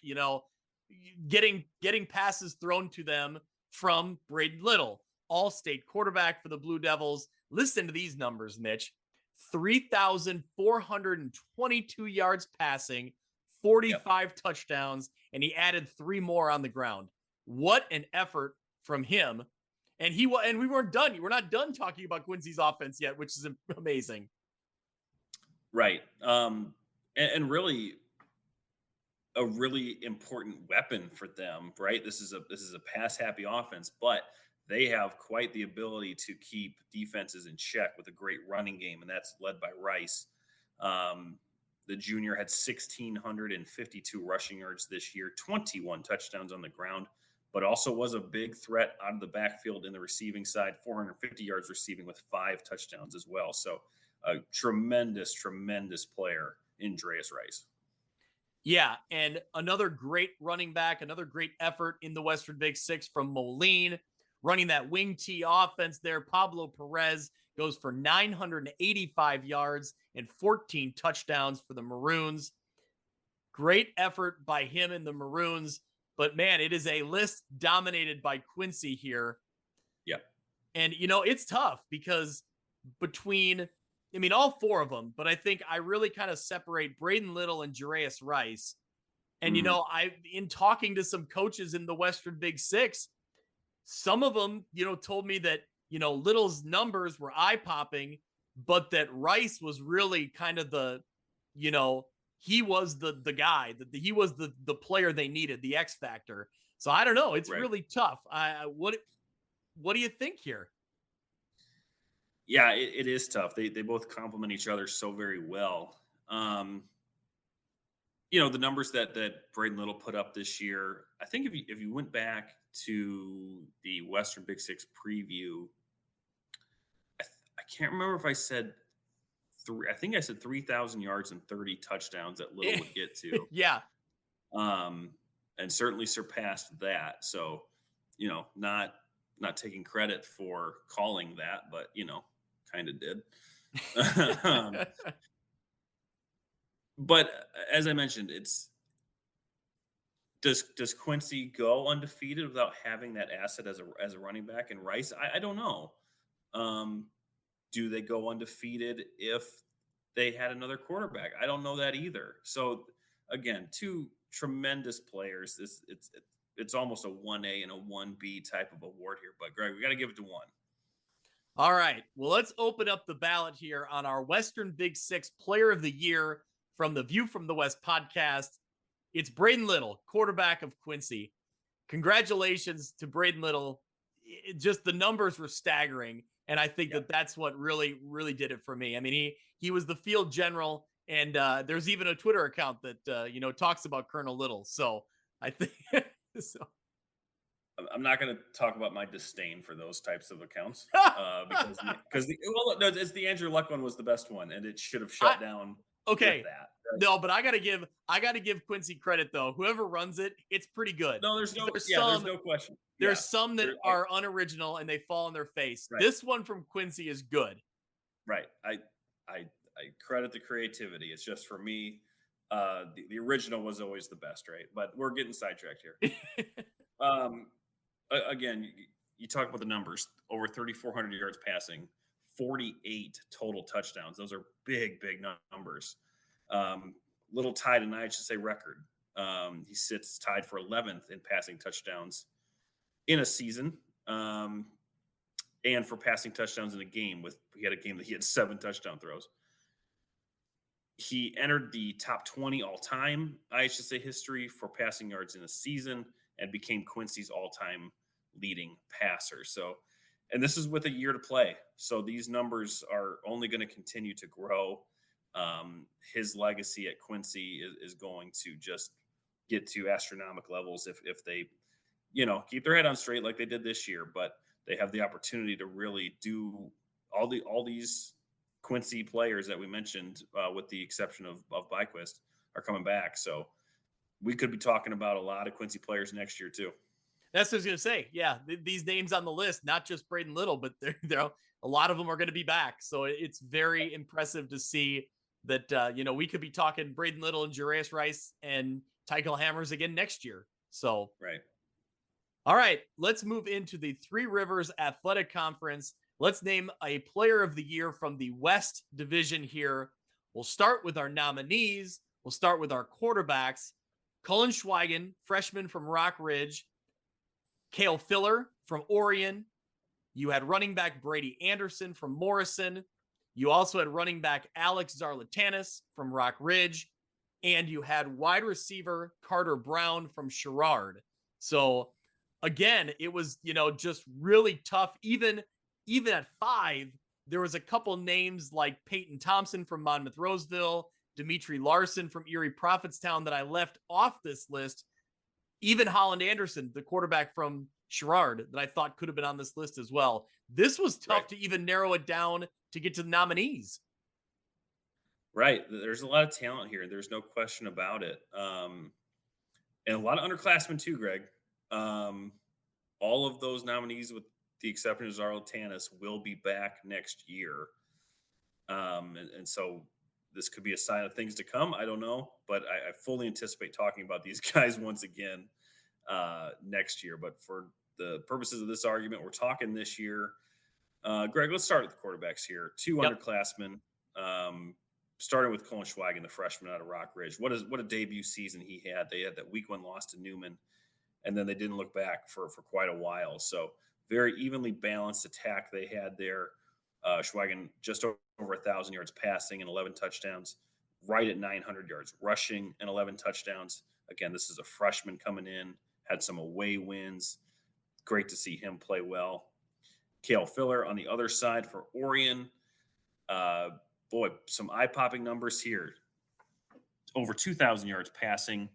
getting passes thrown to them from Braden Little, all-state quarterback for the Blue Devils. Listen to these numbers, Mitch. 3,422 yards passing, 45 touchdowns, and he added 3 more on the ground. What an effort from him. And we weren't done. We're not done talking about Quincy's offense yet, which is amazing. Right. And really a really important weapon for them, right? This is a pass happy offense, but they have quite the ability to keep defenses in check with a great running game, and that's led by Rice. The junior had 1,652 rushing yards this year, 21 touchdowns on the ground, but also was a big threat out of the backfield in the receiving side, 450 yards receiving with 5 touchdowns as well. So a tremendous, tremendous player in Dreas Rice. Yeah, and another great running back, another great effort in the Western Big Six from Moline, running that wing T offense there. Pablo Perez goes for 985 yards and 14 touchdowns for the Maroons. Great effort by him and the Maroons. But man, it is a list dominated by Quincy here. Yeah. And, it's tough because all four of them, but I think I really kind of separate Braden Little and Jarius Rice. And, in talking to some coaches in the Western Big Six, some of them, told me that, Little's numbers were eye popping, but that Rice was really kind of he was the guy, that he was the player they needed, the X factor. So I don't know. It's really tough. What do you think here? Yeah, it is tough. They both complement each other so very well. The numbers that Braden Little put up this year, I think if you went back to the Western Big Six preview, I can't remember if I said I think I said 3,000 yards and 30 touchdowns that Little would get to. Yeah. And certainly surpassed that. So, not taking credit for calling that, but kind of did. But as I mentioned, does Quincy go undefeated without having that asset as a running back in Rice? I don't know. Do they go undefeated if they had another quarterback? I don't know that either. So again, two tremendous players. It's almost a 1A and a 1B type of award here. But Greg, we got to give it to one. All right. Well, let's open up the ballot here on our Western Big Six Player of the Year from the View from the West podcast. It's Braden Little, quarterback of Quincy. Congratulations to Braden Little. Just the numbers were staggering. And I think that's what really, really did it for me. I mean, he was the field general, and there's even a Twitter account that, talks about Colonel Little. So I think so. I'm not going to talk about my disdain for those types of accounts because the Andrew Luck one was the best one, and it should have shut down. Okay. With that. No, but I gotta give Quincy credit though. Whoever runs it, it's pretty good. No, there's no question. There's some that are unoriginal and they fall on their face. Right. This one from Quincy is good. Right. I credit the creativity. It's just for me, the original was always the best, right? But we're getting sidetracked here. Again, you talk about the numbers: over 3,400 yards passing, 48 total touchdowns. Those are big numbers. Little tied and I should say record. He sits tied for 11th in passing touchdowns in a season, and for passing touchdowns in a game. He had a game that he had 7 touchdown throws. He entered the top 20 all time IHSA history for passing yards in a season and became Quincy's all-time leading passer. So, and this is with a year to play. So these numbers are only going to continue to grow. His legacy at Quincy is going to just get to astronomical levels if they, keep their head on straight like they did this year, but they have the opportunity to really do all these Quincy players that we mentioned, with the exception of Byquist, are coming back. So we could be talking about a lot of Quincy players next year too. That's what I was going to say. Yeah. These names on the list, not just Braden Little, but they're a lot of them are going to be back. So it's very impressive to see that, we could be talking Braden Little and Jarius Rice and Tykel Hammers again next year. So, right. All right, let's move into the Three Rivers Athletic Conference. Let's name a player of the year from the West Division here. We'll start with our nominees. We'll start with our quarterbacks. Cullen Schweigen, freshman from Rock Ridge. Cale Filler from Orion. You had running back Brady Anderson from Morrison. You also had running back Alex Zarlatanis from Rock Ridge. And you had wide receiver Carter Brown from Sherrard. So again, it was, just really tough. Even at 5, there was a couple names like Peyton Thompson from Monmouth Roseville, Dimitri Larson from Erie Prophetstown that I left off this list. Even Holland Anderson, the quarterback from Sherrard, that I thought could have been on this list as well. This was tough to even narrow it down to get to the nominees. Right. There's a lot of talent here. There's no question about it. And a lot of underclassmen too, Greg. All of those nominees, with the exception of Zarlatanis, will be back next year. And so this could be a sign of things to come. I don't know, but I fully anticipate talking about these guys once again next year. But for the purposes of this argument, we're talking this year. Greg, let's start with the quarterbacks here. Two underclassmen, starting with Colin Schweigen, the freshman out of Rock Ridge. What a debut season he had. They had that week 1 loss to Newman, and then they didn't look back for quite a while. So very evenly balanced attack they had there. Schweigen just over 1,000 yards passing and 11 touchdowns, right at 900 yards rushing and 11 touchdowns. Again, this is a freshman coming in, had some away wins. Great to see him play well. Cale Filler on the other side for Orion. Boy, some eye-popping numbers here. Over 2,000 yards passing,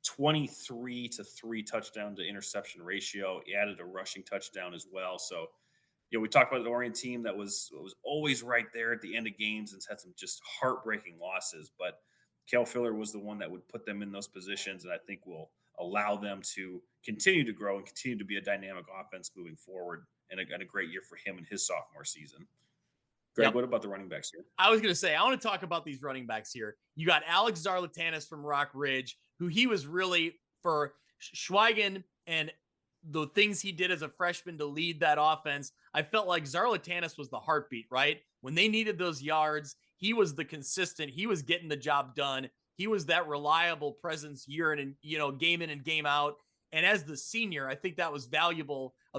23-3 touchdown to interception ratio. He added a rushing touchdown as well. So, we talked about the Orion team that was always right there at the end of games and had some just heartbreaking losses. But Cale Filler was the one that would put them in those positions, and I think will allow them to continue to grow and continue to be a dynamic offense moving forward. And a great year for him in his sophomore season. Greg, what about the running backs here? I was going to say, I want to talk about these running backs here. You got Alex Zarlatanis from Rock Ridge, who he was really, for Schweigen and the things he did as a freshman to lead that offense, I felt like Zarlatanis was the heartbeat, right? When they needed those yards, he was the consistent, he was getting the job done. He was that reliable presence year in and, game in and game out. And as the senior, I think that was a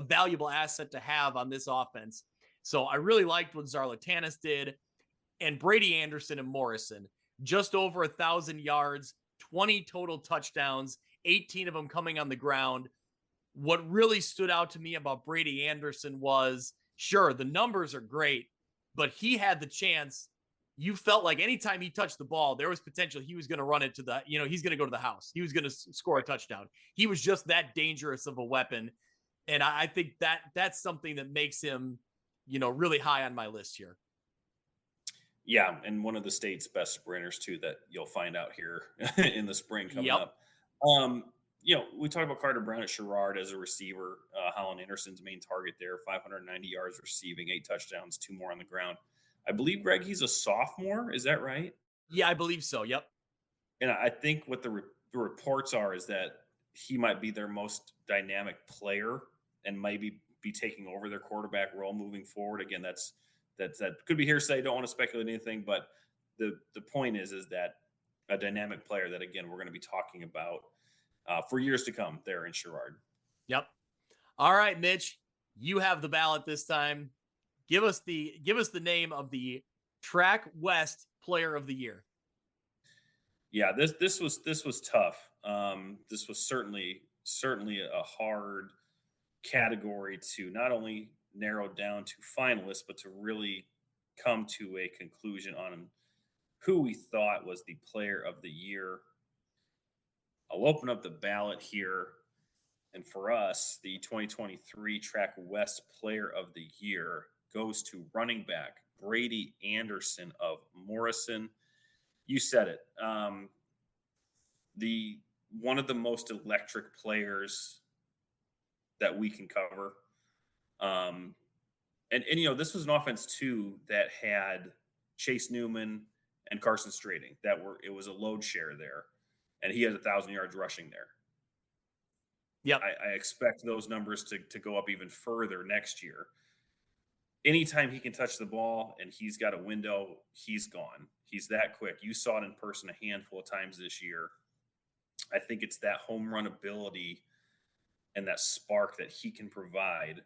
valuable asset to have on this offense. So I really liked what Zarlatanis did. And Brady Anderson and Morrison, just over 1,000 yards, 20 total touchdowns, 18 of them coming on the ground. What really stood out to me about Brady Anderson was, sure, the numbers are great, but he had the chance. You felt like anytime he touched the ball, there was potential he was going to run it to the, he's going to go to the house. He was going to score a touchdown. He was just that dangerous of a weapon. And I think that's something that makes him, really high on my list here. Yeah. And one of the state's best sprinters too, that you'll find out here in the spring coming up. We talked about Carter Brown at Sherrard as a receiver. Holland Anderson's main target there, 590 yards receiving, 8 touchdowns, 2 more on the ground. I believe, Greg, he's a sophomore. Is that right? Yeah, I believe so. Yep. And I think what the reports are is that he might be their most dynamic player and maybe be taking over their quarterback role moving forward. Again, that could be hearsay. Don't want to speculate anything, but the point is that a dynamic player that, again, we're going to be talking about for years to come there in Sherrard. Yep. All right, Mitch, you have the ballot this time. Give us the name of the Track West Player of the Year. Yeah, this was tough. This was certainly a hard category to not only narrow down to finalists, but to really come to a conclusion on who we thought was the Player of the Year. I'll open up the ballot here, and for us, the 2023 Track West Player of the Year goes to running back Brady Anderson of Morrison. You said it. One of the most electric players that we can cover. And this was an offense too that had Chase Newman and Carson Strading. It was a load share there, and he had 1,000 yards rushing there. Yep. I expect those numbers to go up even further next year. Anytime he can touch the ball and he's got a window, he's gone. He's that quick. You saw it in person a handful of times this year. I think it's that home run ability and that spark that he can provide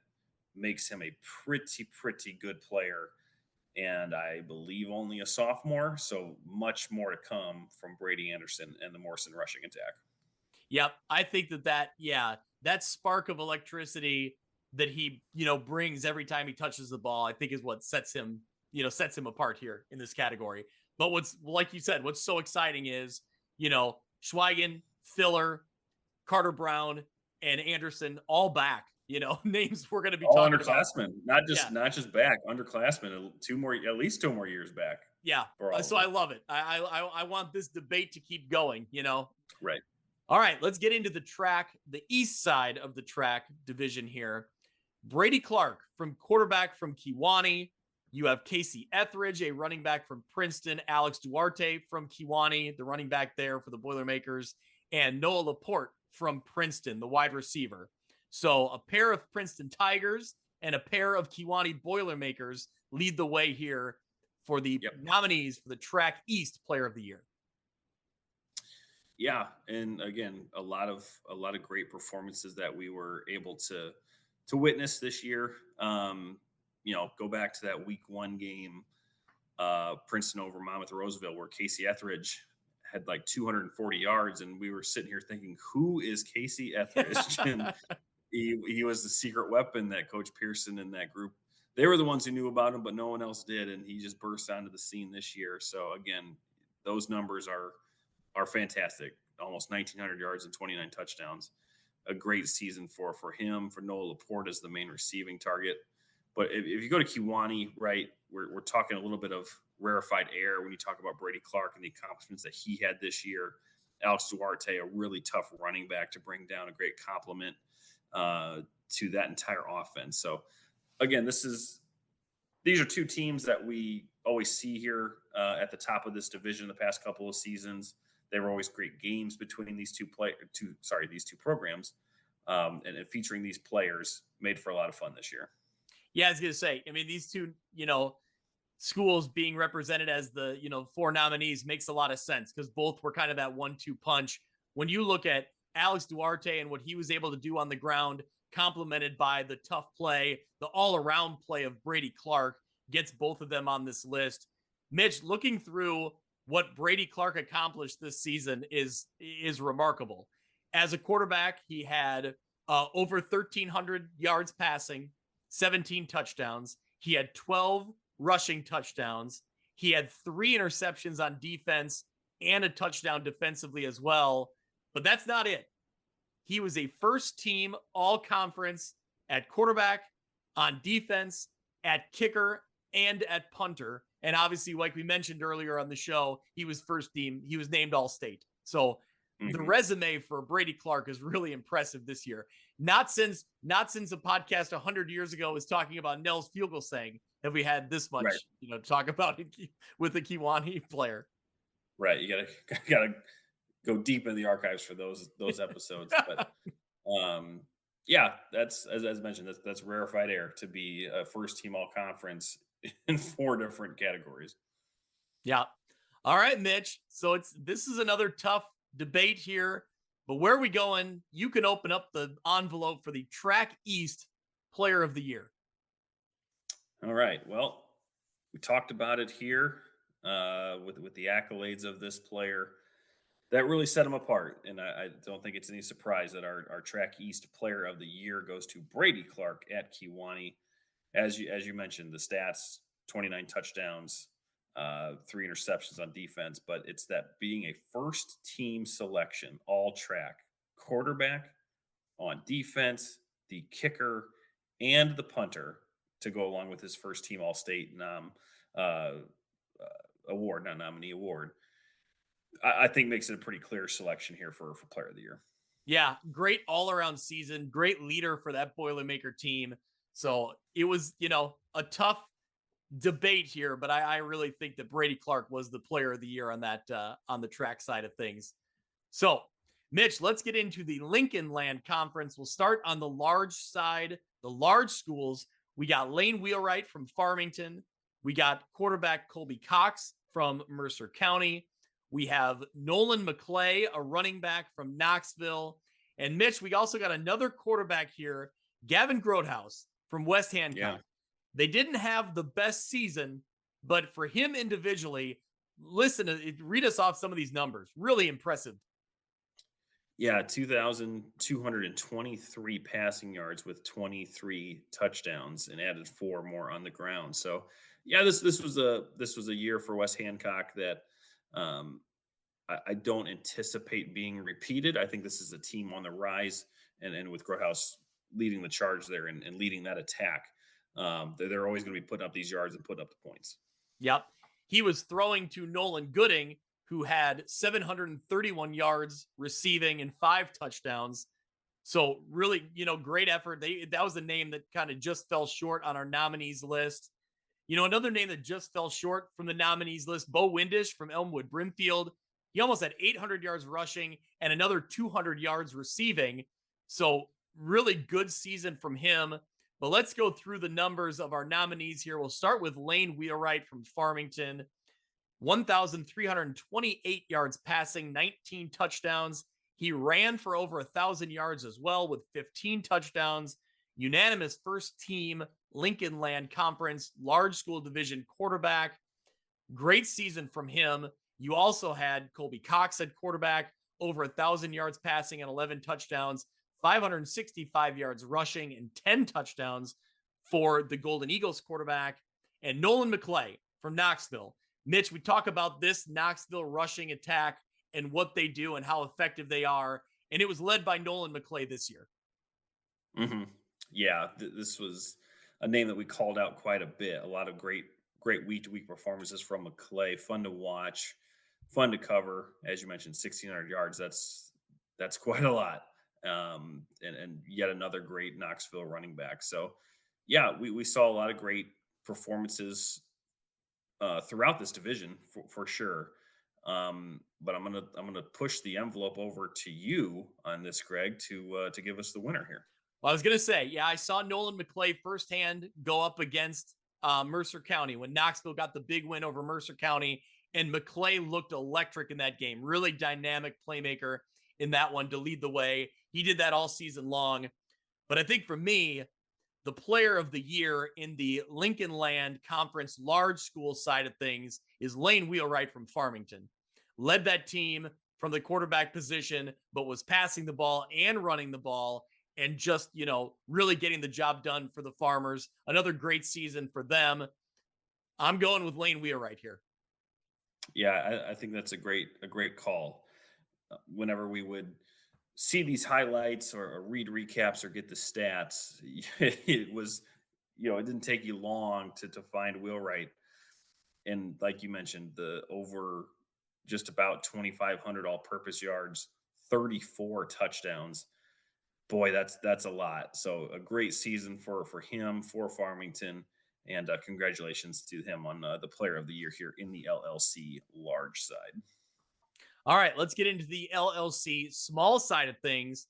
makes him a pretty good player. And I believe only a sophomore, so much more to come from Brady Anderson and the Morrison rushing attack. Yep. I think that spark of electricity that he, brings every time he touches the ball, I think is what sets him apart here in this category. But like you said, what's so exciting is, Schweigen, Filler, Carter Brown, and Anderson all back, names we're going to be all talking underclassmen, about. Not just back, underclassmen, at least 2 more years back. Yeah. So I love it. I want this debate to keep going, Right. All right, let's get into the east side of the track division here. Brady Clark quarterback from Kewanee. You have Casey Etheridge, a running back from Princeton. Alex Duarte from Kewanee, the running back there for the Boilermakers. And Noah Laporte from Princeton, the wide receiver. So a pair of Princeton Tigers and a pair of Kewanee Boilermakers lead the way here for the nominees for the Track East Player of the Year. Yeah, and again, a lot of great performances that we were able to witness this year. Go back to that week 1 game, Princeton over Monmouth Roseville, where Casey Etheridge had like 240 yards, and we were sitting here thinking, who is Casey Etheridge? And he was the secret weapon that Coach Pearson and that group, they were the ones who knew about him, but no one else did, and he just burst onto the scene this year. So again, those numbers are fantastic. Almost 1,900 yards and 29 touchdowns. A great season for him. For Noah Laporte as the main receiving target. But if you go to Kewanee, right, we're talking a little bit of rarefied air when you talk about Brady Clark and the accomplishments that he had this year. Alex Duarte, a really tough running back to bring down, a great compliment to that entire offense. So again, these are two teams that we always see here at the top of this division the past couple of seasons. They were always great games between these two programs, and featuring these players made for a lot of fun this year. Yeah, I was going to say, I mean, these two, schools being represented as the, 4 nominees makes a lot of sense because both were kind of that 1-2 punch. When you look at Alex Duarte and what he was able to do on the ground, complemented by the tough play, the all-around play of Brady Clark, gets both of them on this list. Mitch, looking through what Brady Clark accomplished this season is remarkable. As a quarterback, he had over 1,300 yards passing, 17 touchdowns. He had 12 rushing touchdowns. He had 3 interceptions on defense and a touchdown defensively as well. But that's not it. He was a first-team all-conference at quarterback, on defense, at kicker, and at punter. And obviously, like we mentioned earlier on the show, he was first team. He was named All-State. So the resume for Brady Clark is really impressive this year. Not since a podcast 100 years ago was talking about Nels Fugelsang have we had this much, to talk about with the Kewanee player. Right. You gotta go deep in the archives for those episodes. But yeah, that's as mentioned, that's rarefied air to be a first team all conference in 4 different categories. Yeah. All right, Mitch. So this is another tough debate here, but where are we going? You can open up the envelope for the Track East Player of the Year. All right. Well, we talked about it here with the accolades of this player that really set him apart. And I don't think it's any surprise that our Track East Player of the Year goes to Brady Clark at Kewanee. As you mentioned, the stats, 29 touchdowns, 3 interceptions on defense, but it's that being a first team selection, all track, quarterback, on defense, the kicker, and the punter to go along with his first team All-State award, not nominee award, I think makes it a pretty clear selection here for Player of the Year. Yeah, great all-around season, great leader for that Boilermaker team. So it was, a tough debate here, but I really think that Brady Clark was the Player of the Year on that on the track side of things. So, Mitch, let's get into the Lincoln Land Conference. We'll start on the large side, the large schools. We got Lane Wheelwright from Farmington. We got quarterback Colby Cox from Mercer County. We have Nolan McClay, a running back from Knoxville. And Mitch, we also got another quarterback here, Gavin Grothaus from West Hancock. Yeah. They didn't have the best season, but for him individually, read us off some of these numbers. Really impressive. Yeah, 2,223 passing yards with 23 touchdowns and added 4 more on the ground. So, yeah, this was a year for West Hancock that I don't anticipate being repeated. I think this is a team on the rise, and with Grothaus leading the charge there and leading that attack. They're always going to be putting up these yards and putting up the points. Yep. He was throwing to Nolan Gooding, who had 731 yards receiving and 5 touchdowns. So really, great effort. That was a name that kind of just fell short on our nominees list. Another name that just fell short from the nominees list, Bo Windish from Elmwood Brimfield. He almost had 800 yards rushing and another 200 yards receiving. So really good season from him. But let's go through the numbers of our nominees here. We'll start with Lane Wheelwright from Farmington. 1,328 yards passing, 19 touchdowns. He ran for over 1,000 yards as well with 15 touchdowns. Unanimous first team Lincoln Land Conference large school division quarterback. Great season from him. You also had Colby Cox at quarterback, over 1,000 yards passing and 11 touchdowns, 565 yards rushing and 10 touchdowns for the Golden Eagles quarterback. And Nolan McClay from Knoxville. Mitch, we talk about this Knoxville rushing attack and what they do and how effective they are. And it was led by Nolan McClay this year. Mm-hmm. Yeah, this was a name that we called out quite a bit. A lot of great week-to-week performances from McClay. Fun to watch, fun to cover. As you mentioned, 1,600 yards. That's quite a lot. And yet another great Knoxville running back. So, yeah, we saw a lot of great performances throughout this division for sure. But I'm gonna push the envelope over to you on this, Greg, to give us the winner here. Well, I was gonna say, yeah, I saw Nolan McClay firsthand go up against Mercer County when Knoxville got the big win over Mercer County, and McClay looked electric in that game. Really dynamic playmaker in that one to lead the way. He did that all season long. But I think for me, the player of the year in the Lincoln Land Conference large school side of things is Lane Wheelwright from Farmington. Led that team from the quarterback position, but was passing the ball and running the ball and just, really getting the job done for the Farmers. Another great season for them. I'm going with Lane Wheelwright here. Yeah, I think that's a great call. Whenever we would see these highlights or read recaps or get the stats, it was, it didn't take you long to find Wheelwright. And like you mentioned, the over just about 2,500 all-purpose yards, 34 touchdowns. Boy, that's a lot. So a great season for him, for Farmington, and congratulations to him on the player of the year here in the LLC large side. All right, let's get into the LLC small side of things.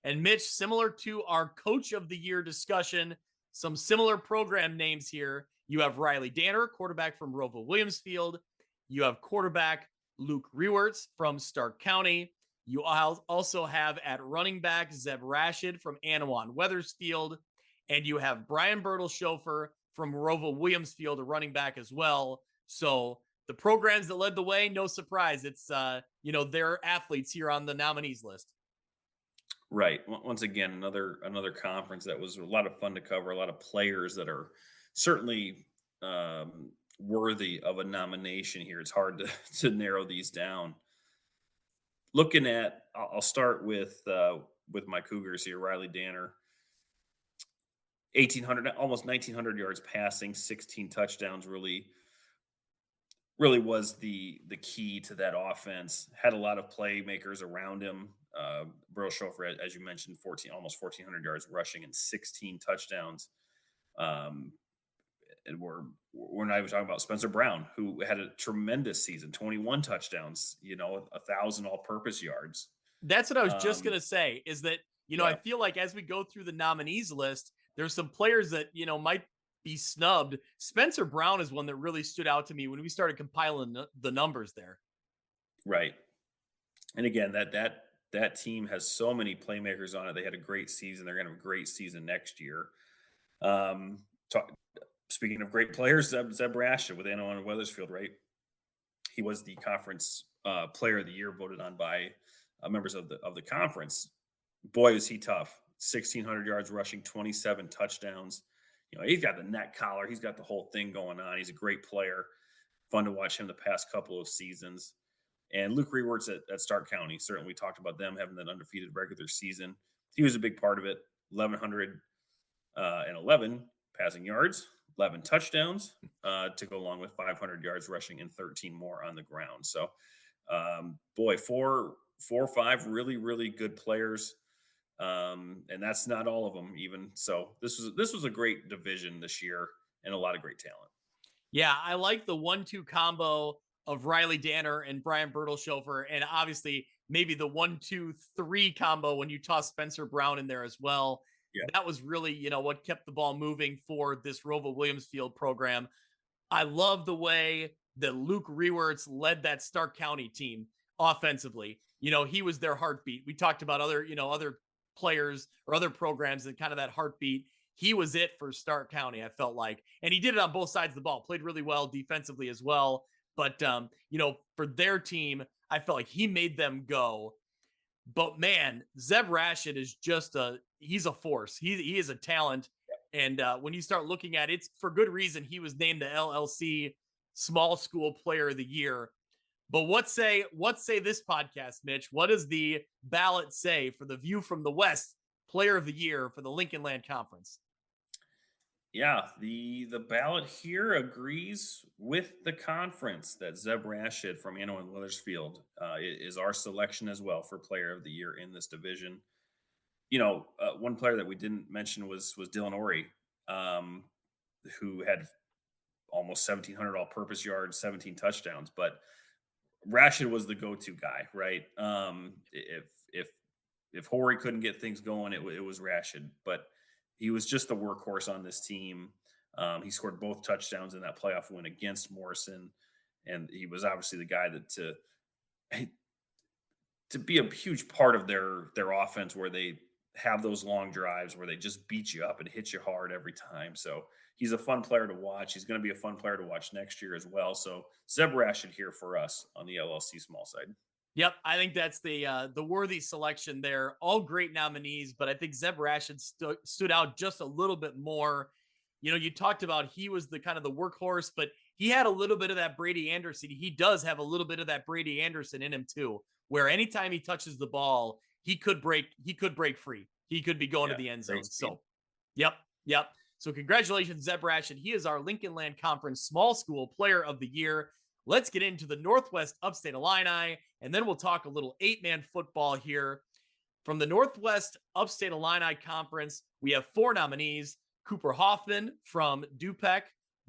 And Mitch, similar to our coach of the year discussion, some similar program names here. You have Riley Danner, quarterback from Roval Williamsfield. You have quarterback Luke Rewerts from Stark County. You also have at running back Zeb Rashid from Anawan Weathersfield. And you have Brian Bertelshofer from Roval Williamsfield, a running back as well. So the programs that led the way, no surprise. It's, their athletes here on the nominees list. Right. Once again, another conference that was a lot of fun to cover, a lot of players that are certainly worthy of a nomination here. It's hard to narrow these down. Looking at, I'll start with my Cougars here, Riley Danner. 1,800, almost 1,900 yards passing, 16 touchdowns, really was the key to that offense. Had a lot of playmakers around him. Bertelshofer, as you mentioned, almost 1,400 yards rushing and 16 touchdowns. And we're not even talking about Spencer Brown, who had a tremendous season, 21 touchdowns, 1,000 all-purpose yards. That's what I was just going to say, is that, I feel like as we go through the nominees list, there's some players that, might be snubbed. Spencer Brown is one that really stood out to me when we started compiling the numbers there. Right. And again, that team has so many playmakers on it. They had a great season. They're going to have a great season next year. Speaking of great players, Zeb Rashid with Anawan Weathersfield, right? He was the conference player of the year voted on by members of the conference. Boy, is he tough. 1,600 yards rushing, 27 touchdowns. He's got the neck collar. He's got the whole thing going on. He's a great player. Fun to watch him the past couple of seasons. And Luke Rewerts at Stark County. Certainly we talked about them having that undefeated regular season. He was a big part of it. 1,111 passing yards, 11 touchdowns to go along with 500 yards rushing and 13 more on the ground. So, four or five really, really good players. And that's not all of them even. So this was a great division this year and a lot of great talent. Yeah, I like the 1-2 combo of Riley Danner and Brian Bertelshofer, and obviously maybe the 1-2-3 combo when you toss Spencer Brown in there as well. Yeah. That was really, what kept the ball moving for this Rova Williams Field program. I love the way that Luke Rewerts led that Stark County team offensively. He was their heartbeat. We talked about other players or other programs and kind of that heartbeat. He was it for Stark County, I felt like. And he did it on both sides of the ball, played really well defensively as well. But, for their team, I felt like he made them go. But man, Zeb Rashid is he's a force. He is a talent. And when you start looking at it, it's for good reason. He was named the LLC Small School Player of the Year. But what say this podcast, Mitch? What does the ballot say for the View from the West Player of the Year for the Lincoln Land Conference? Yeah, the ballot here agrees with the conference that Zeb Rashid from Anno and Wethersfield is our selection as well for Player of the Year in this division. One player that we didn't mention was Dylan Orey, who had almost 1,700 all-purpose yards, 17 touchdowns. But Rashid was the go-to guy, right? If Horry couldn't get things going, it was Rashid. But he was just the workhorse on this team. He scored both touchdowns in that playoff win against Morrison, and he was obviously the guy that to be a huge part of their offense, where they have those long drives where they just beat you up and hit you hard every time. So he's a fun player to watch. He's going to be a fun player to watch next year as well. So Zeb Rashid here for us on the LLC small side. Yep, I think that's the worthy selection there. All great nominees, but I think Zeb Rashid stood out just a little bit more. You talked about he was the kind of the workhorse, but he had a little bit of that Brady Anderson. He does have a little bit of that Brady Anderson in him too, where anytime he touches the ball, he could break free. He could be going to the end zone. So, yep. So congratulations, Zeb Rashid. He is our Lincoln Land Conference Small School Player of the Year. Let's get into the Northwest Upstate Illini, and then we'll talk a little 8-man football here. From the Northwest Upstate Illini Conference, we have 4 nominees: Cooper Hoffman from Dupec,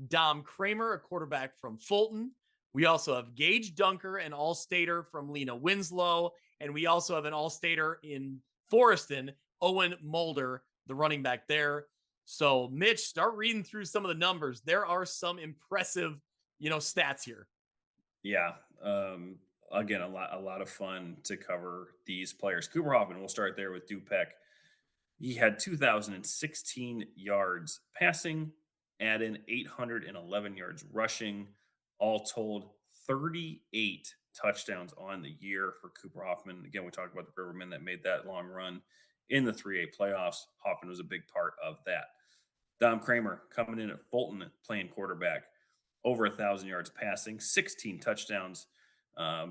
Dom Kramer, a quarterback from Fulton. We also have Gage Dunker, an All-Stater from Lena Winslow, and we also have an All-Stater in Forreston, Owen Mulder, the running back there. So, Mitch, start reading through some of the numbers. There are some impressive, stats here. Yeah. Again, a lot of fun to cover these players. Cooper Hoffman, we'll start there with Dupec. He had 2,016 yards passing, add in 811 yards rushing, all told 38 touchdowns on the year for Cooper Hoffman. Again, we talked about the Rivermen that made that long run in the 3A playoffs. Hoffman was a big part of that. Dom Kramer coming in at Fulton playing quarterback, over 1,000 yards passing, 16 touchdowns.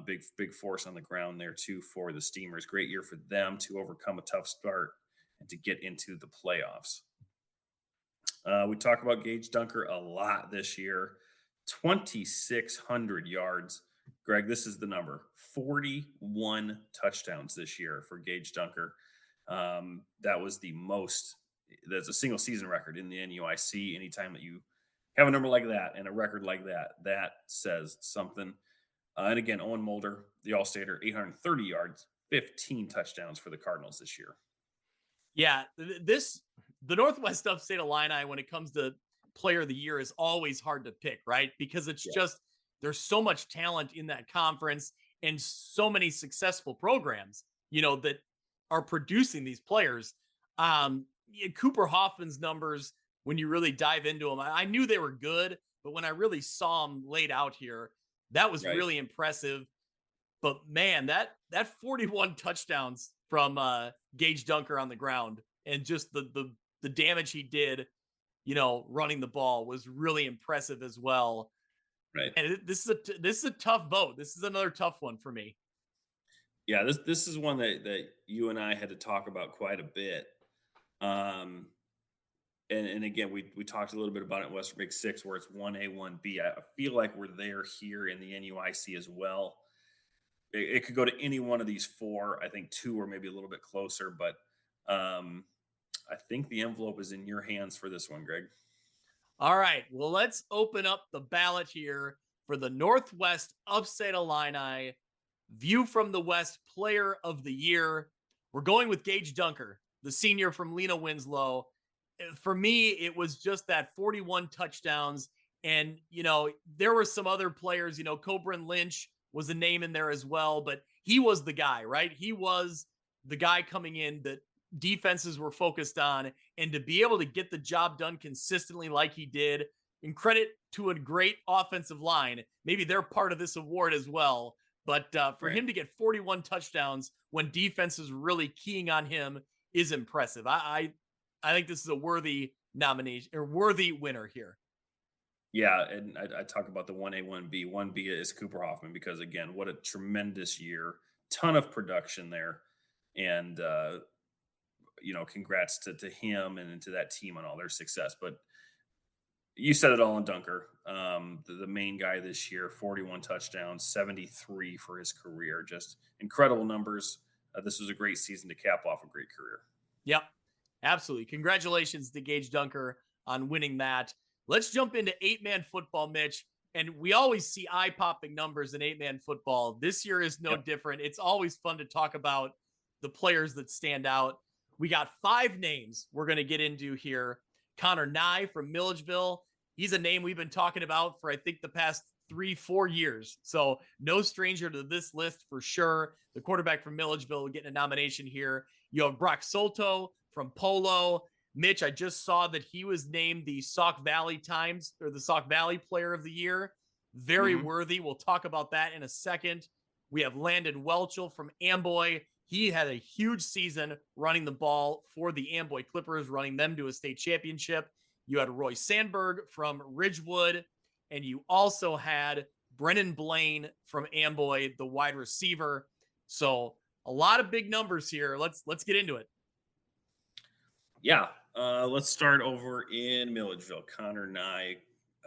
Big force on the ground there too for the Steamers. Great year for them to overcome a tough start and to get into the playoffs. We talk about Gage Dunker a lot this year. 2,600 yards. Greg, this is the number. 41 touchdowns this year for Gage Dunker. That was the most. That's a single season record in the NUIC. Anytime that you have a number like that and a record like that, that says something. And again, Owen Mulder, the All-Stater, 830 yards, 15 touchdowns for the Cardinals this year. Yeah, the Northwest Upstate Illini, when it comes to Player of the Year, is always hard to pick, right? Because it's just, there's so much talent in that conference and so many successful programs, that are producing these players. Cooper Hoffman's numbers, when you really dive into them, I knew they were good, but when I really saw them laid out here, that was really impressive. But man, that 41 touchdowns from Gage Dunker on the ground, and just the damage he did, running the ball, was really impressive as well. Right. And this is a tough vote. This is another tough one for me. Yeah, this is one that you and I had to talk about quite a bit. And again, we talked a little bit about it in Western Big Six, where it's 1A, 1B. I feel like we're there here in the NUIC as well. It could go to any one of these 4. I think 2 or maybe a little bit closer, but I think the envelope is in your hands for this one, Greg. All right. Well, let's open up the ballot here for the Northwest Upstate Illini View from the West Player of the Year. We're going with Gage Dunker, the senior from Lena Winslow. For me, it was just that 41 touchdowns. And, there were some other players, Coburn Lynch was a name in there as well, but he was the guy, right? He was the guy coming in that defenses were focused on, and to be able to get the job done consistently like he did, and credit to a great offensive line. Maybe they're part of this award as well. But for him to get 41 touchdowns when defense is really keying on him is impressive. I think this is a worthy nomination or worthy winner here. Yeah, and I talk about the 1A, 1B. 1B is Cooper Hoffman because, again, what a tremendous year. Ton of production there. And, congrats to him and to that team on all their success. But you said it all in Dunker. The main guy this year, 41 touchdowns, 73 for his career. Just incredible numbers. This was a great season to cap off a great career. Yep, absolutely. Congratulations to Gage Dunker on winning that. Let's jump into 8-man football, Mitch. And we always see eye-popping numbers in 8-man football. This year is no different. It's always fun to talk about the players that stand out. We got 5 names we're going to get into here. Connor Nye from Milledgeville. He's a name we've been talking about for, I think, the past 3-4 years. So no stranger to this list for sure. The quarterback from Milledgeville getting a nomination here. You have Brock Solto from Polo. Mitch, I just saw that he was named the Sauk Valley Times or the Sauk Valley Player of the Year. Very worthy. We'll talk about that in a second. We have Landon Welchel from Amboy. He had a huge season running the ball for the Amboy Clippers, running them to a state championship. You had Roy Sandberg from Ridgewood, and you also had Brennan Blaine from Amboy, the wide receiver. So a lot of big numbers here. Let's get into it. Yeah, let's start over in Milledgeville. Connor Nye,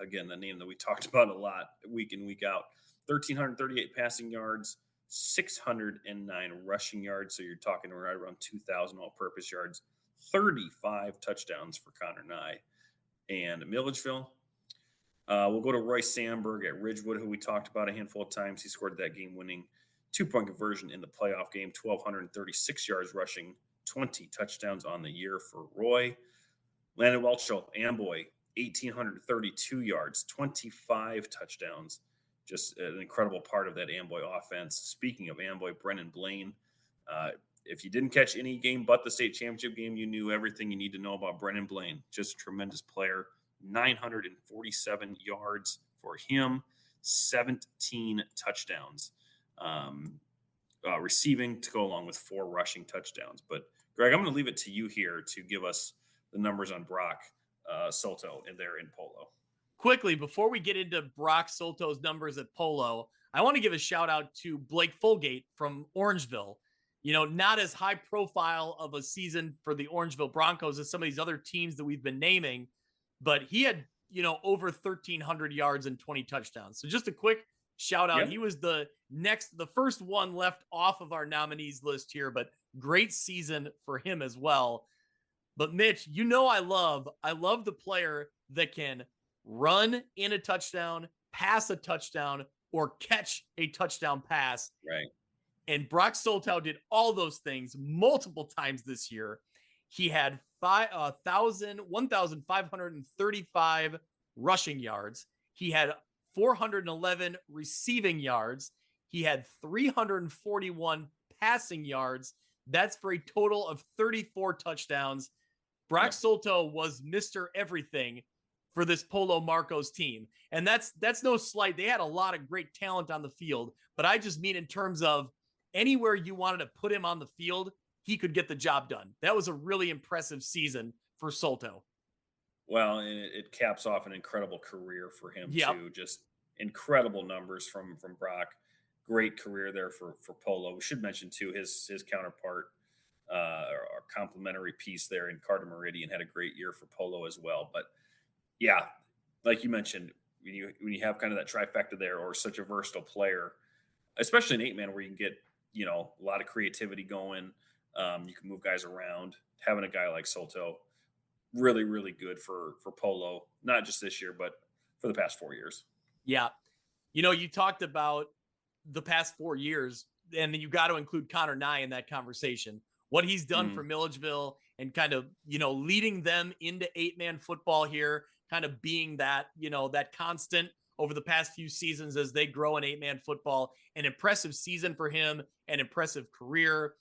again, the name that we talked about a lot week in, week out. 1,338 passing yards, 609 rushing yards. So you're talking right around 2,000 all-purpose yards, 35 touchdowns for Connor Nye. And Milledgeville, we'll go to Roy Sandberg at Ridgewood, who we talked about a handful of times. He scored that game-winning 2-point conversion in the playoff game, 1,236 yards rushing, 20 touchdowns on the year for Roy. Landon Welchel, Amboy, 1,832 yards, 25 touchdowns. Just an incredible part of that Amboy offense. Speaking of Amboy, Brennan Blaine. If you didn't catch any game but the state championship game, you knew everything you need to know about Brennan Blaine. Just a tremendous player. 947 yards for him, 17 touchdowns. Receiving to go along with 4 rushing touchdowns. But Greg, I'm going to leave it to you here to give us the numbers on Brock Solto in Polo. Quickly, before we get into Brock Solto's numbers at Polo, I want to give a shout out to Blake Fulgate from Orangeville. Not as high profile of a season for the Orangeville Broncos as some of these other teams that we've been naming, but he had, over 1,300 yards and 20 touchdowns. So just a quick shout out. Yep. He was the first one left off of our nominees list here, but great season for him as well. But Mitch, I love the player that can run in a touchdown, pass a touchdown, or catch a touchdown pass. Right. And Brock Solto did all those things multiple times this year. He had 1,535 rushing yards. He had 411 receiving yards. He had 341 passing yards. That's for a total of 34 touchdowns. Brock Solto was Mr. Everything for this Polo Marcos team. And that's no slight. They had a lot of great talent on the field, but I just mean in terms of anywhere you wanted to put him on the field, he could get the job done. That was a really impressive season for Solto. Well, and it caps off an incredible career for him too. Just incredible numbers from Brock. Great career there for Polo. We should mention too his counterpart, our complimentary piece there in Carter Meridian had a great year for Polo as well. But yeah, like you mentioned, when you have kind of that trifecta there, or such a versatile player, especially in 8-man where you can get a lot of creativity going. You can move guys around. Having a guy like Solto, really, really good for Polo, not just this year, but for the past 4 years. Yeah. You talked about the past 4 years, and you got to include Connor Nye in that conversation. What he's done for Milledgeville and kind of, leading them into 8-man football here, kind of being that, that constant over the past few seasons as they grow in 8-man football. An impressive season for him, an impressive career.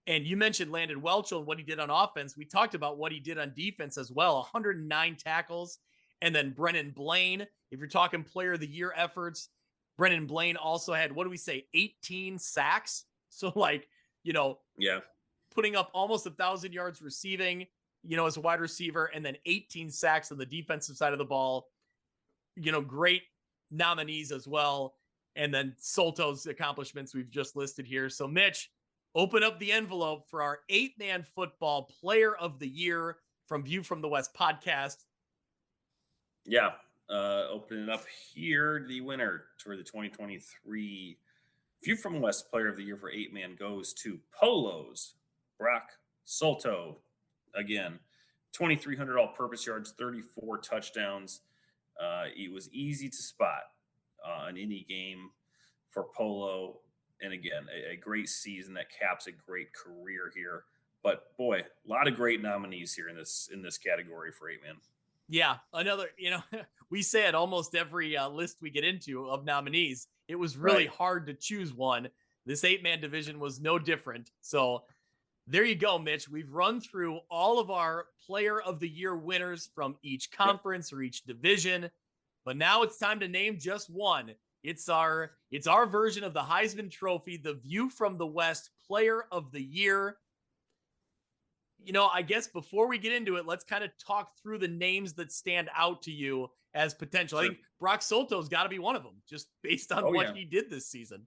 And you mentioned Landon Welchel and what he did on offense. We talked about what he did on defense as well. 109 tackles. And then Brennan Blaine, if you're talking player of the year efforts, Brennan Blaine also had, 18 sacks. So yeah, putting up almost 1,000 yards receiving, as a wide receiver, and then 18 sacks on the defensive side of the ball. Great nominees as well. And then Solto's accomplishments we've just listed here. So Mitch, open up the envelope for our 8-man football player of the year from View from the West podcast. Yeah. Opening it up here, the winner for the 2023 View from the West player of the year for 8-man goes to Polo's Brock Solto. Again, 2,300 all-purpose yards, 34 touchdowns. It was easy to spot in any game for Polo. And again, a great season that caps a great career here. But boy, a lot of great nominees here in this category for 8-man. Yeah, another, we say it almost every list we get into of nominees. It was really hard to choose one. This 8-man division was no different. So there you go, Mitch. We've run through all of our player of the year winners from each conference or each division. But now it's time to name just one. It's our version of the Heisman Trophy, the View from the West player of the year. I guess before we get into it, let's kind of talk through the names that stand out to you as potential. Sure. I think Brock Solto's got to be one of them, just based on what he did this season.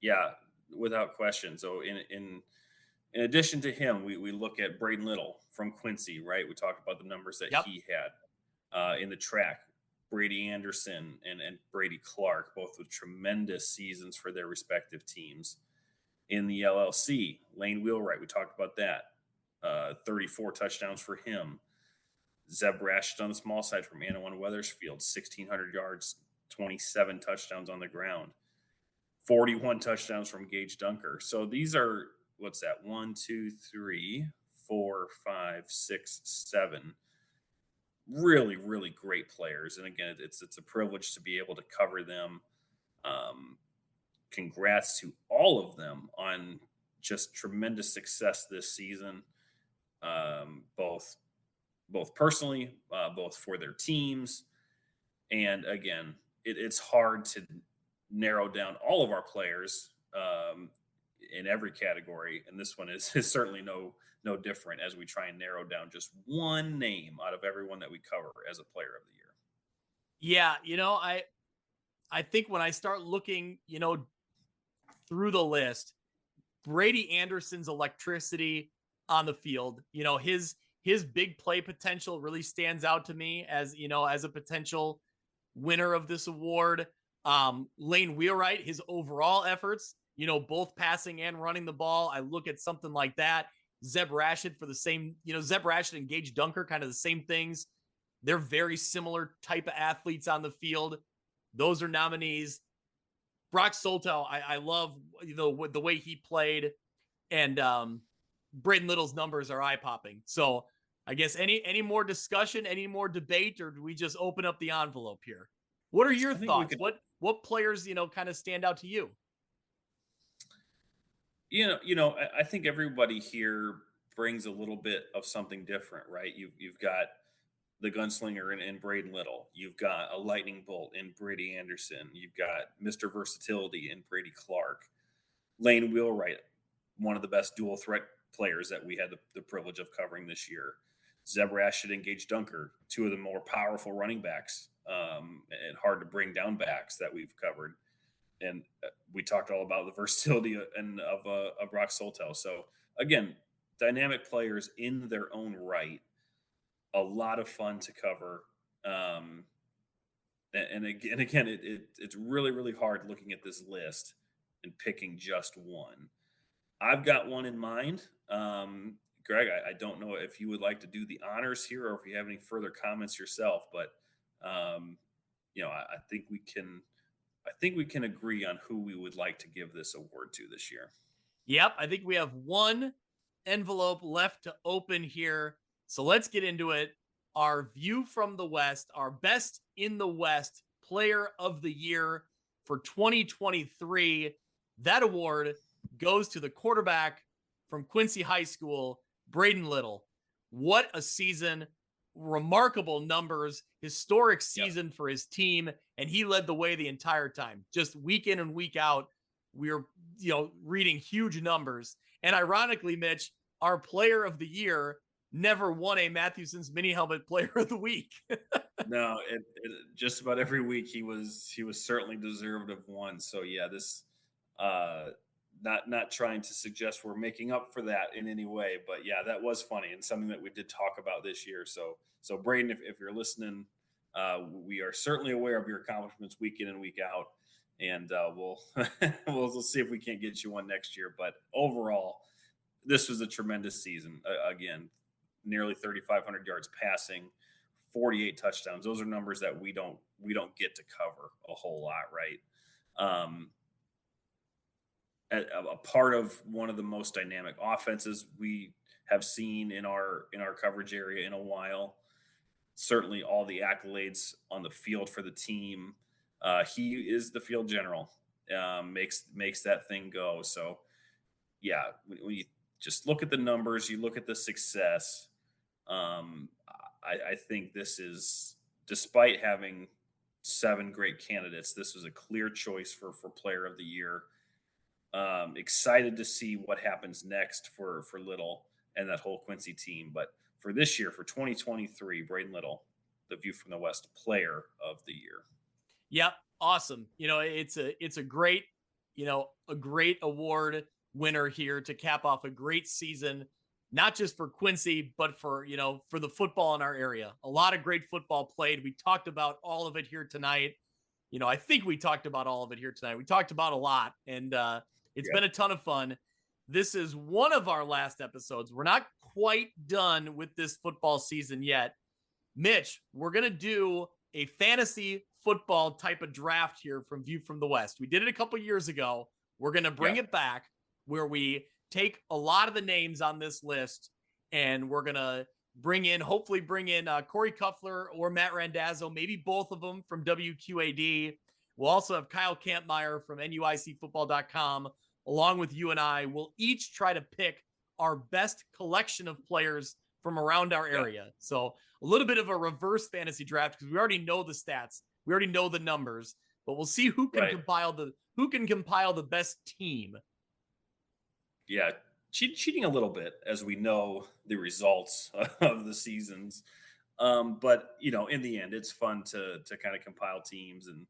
Yeah, without question. So in addition to him, we look at Braden Little from Quincy, right? We talked about the numbers that he had in the track. Brady Anderson and Brady Clark, both with tremendous seasons for their respective teams. In the LLC, Lane Wheelwright, we talked about that. 34 touchdowns for him. Zeb Rashid on the small side from Anawan Wethersfield, 1,600 yards, 27 touchdowns on the ground. 41 touchdowns from Gage Dunker. So these are, 1, 2, 3, 4, 5, 6, 7. Really, really great players. And again, it's a privilege to be able to cover them. Congrats to all of them on just tremendous success this season, both personally, both for their teams. And again, it's hard to narrow down all of our players in every category. And this one is certainly no different as we try and narrow down just one name out of everyone that we cover as a player of the year. Yeah. I think when I start looking, through the list, Brady Anderson's electricity on the field, his big play potential really stands out to me as a potential winner of this award. Lane Wheelwright, his overall efforts, both passing and running the ball. I look at something like that. Zeb Rashid for the same, Zeb Rashid and Gage Dunker, kind of the same things. They're very similar type of athletes on the field. Those are nominees. Brock Solto, I love, the way he played, and Braden Little's numbers are eye-popping. So I guess any more discussion, any more debate, or do we just open up the envelope here? What are your thoughts? What players, kind of stand out to you? I think everybody here brings a little bit of something different, right? You've got the gunslinger in Braden Little. You've got a lightning bolt in Brady Anderson. You've got Mr. Versatility in Brady Clark. Lane Wheelwright, one of the best dual threat players that we had the privilege of covering this year. Zeb Rashid and Gage Dunker, two of the more powerful running backs and hard to bring down backs that we've covered. And we talked all about the versatility of Brock Solto. So again, dynamic players in their own right, a lot of fun to cover. And again, it's really, really hard looking at this list and picking just one. I've got one in mind. Greg, I don't know if you would like to do the honors here or if you have any further comments yourself, but I think I think we can agree on who we would like to give this award to this year. Yep, I think we have one envelope left to open here. So let's get into it. Our view from the West, our best in the West player of the year for 2023. That award goes to the quarterback from Quincy High School, Braden Little. What a season. Remarkable numbers, historic season for his team, and he led the way the entire time. Just week in and week out, we were, reading huge numbers. And ironically, Mitch, our player of the year never won a Matthewson's Mini Helmet Player of the Week. No, just about every week he was certainly deserved of one. So yeah, this not trying to suggest we're making up for that in any way, but yeah, that was funny and something that we did talk about this year. So Braden, if you're listening, we are certainly aware of your accomplishments week in and week out, and we'll see if we can't get you one next year. But overall, this was a tremendous season. Again, nearly 3,500 yards passing, 48 touchdowns. Those are numbers that we don't get to cover a whole lot, right? A part of one of the most dynamic offenses we have seen in our coverage area in a while. Certainly all the accolades on the field for the team. He is the field general, makes that thing go. So yeah, when you just look at the numbers, you look at the success. I think this is, despite having 7 great candidates, this was a clear choice for player of the year. Excited to see what happens next for Little and that whole Quincy team. But for this year, for 2023, Braden Little, the View from the West player of the year. Yep. Awesome. It's a great, a great award winner here to cap off a great season, not just for Quincy, but for the football in our area. A lot of great football played. We talked about all of it here tonight. I think we talked about all of it here tonight. We talked about a lot, and it's been a ton of fun. This is one of our last episodes. We're not quite done with this football season yet. Mitch, we're going to do a fantasy football type of draft here from View from the West. We did it a couple years ago. We're going to bring it back where we take a lot of the names on this list, and we're going to hopefully bring in Corey Kuffler or Matt Randazzo, maybe both of them from WQAD. We'll also have Kyle Kampmeyer from NUICfootball.com, along with you and I. We'll each try to pick our best collection of players from around our area. So a little bit of a reverse fantasy draft, because we already know the stats. We already know the numbers, but we'll see who can compile the best team. Yeah, cheating a little bit, as we know the results of the seasons. But in the end, it's fun to kind of compile teams, and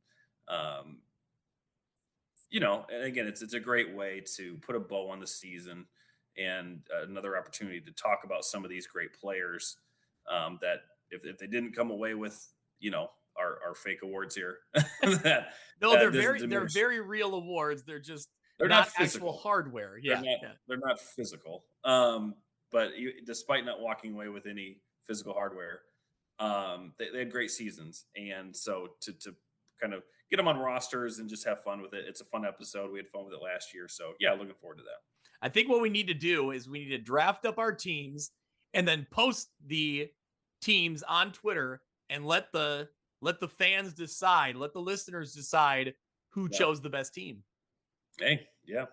and again, it's a great way to put a bow on the season, and another opportunity to talk about some of these great players that if they didn't come away with our fake awards here. They're very real awards. They're not actual hardware. They're not physical. But despite not walking away with any physical hardware, they had great seasons. And so to kind of get them on rosters and just have fun with it. It's a fun episode. We had fun with it last year. So yeah, looking forward to that. I think what we need to do is we need to draft up our teams and then post the teams on Twitter and let the fans decide, let the listeners decide who chose the best team. Hey, yeah.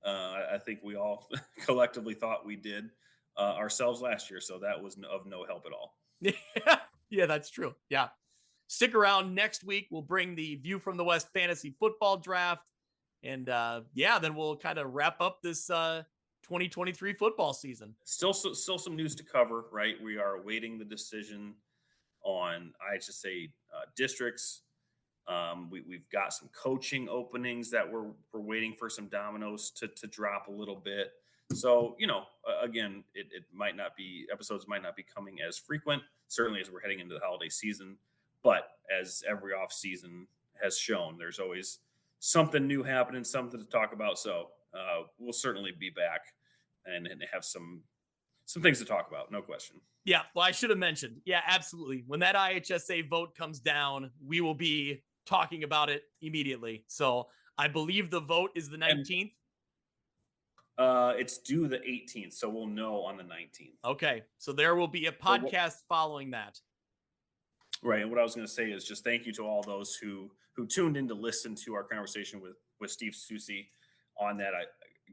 I think we all collectively thought we did ourselves last year. So that was of no help at all. Yeah, that's true. Yeah. Stick around next week. We'll bring the View from the West fantasy football draft. And then we'll kind of wrap up this 2023 football season. Still some news to cover, right? We are awaiting the decision on IHSA districts. We've got some coaching openings that we're waiting for some dominoes to drop a little bit. So, again, episodes might not be coming as frequent, certainly as we're heading into the holiday season. But as every off season has shown, there's always something new happening, something to talk about. So we'll certainly be back and have some things to talk about. No question. Yeah. Well, I should have mentioned. Yeah, absolutely. When that IHSA vote comes down, we will be talking about it immediately. So I believe the vote is the 19th. It's due the 18th, so we'll know on the 19th. Okay, so there will be a podcast following that. Right, and what I was going to say is just thank you to all those who tuned in to listen to our conversation with Steve Susi on that.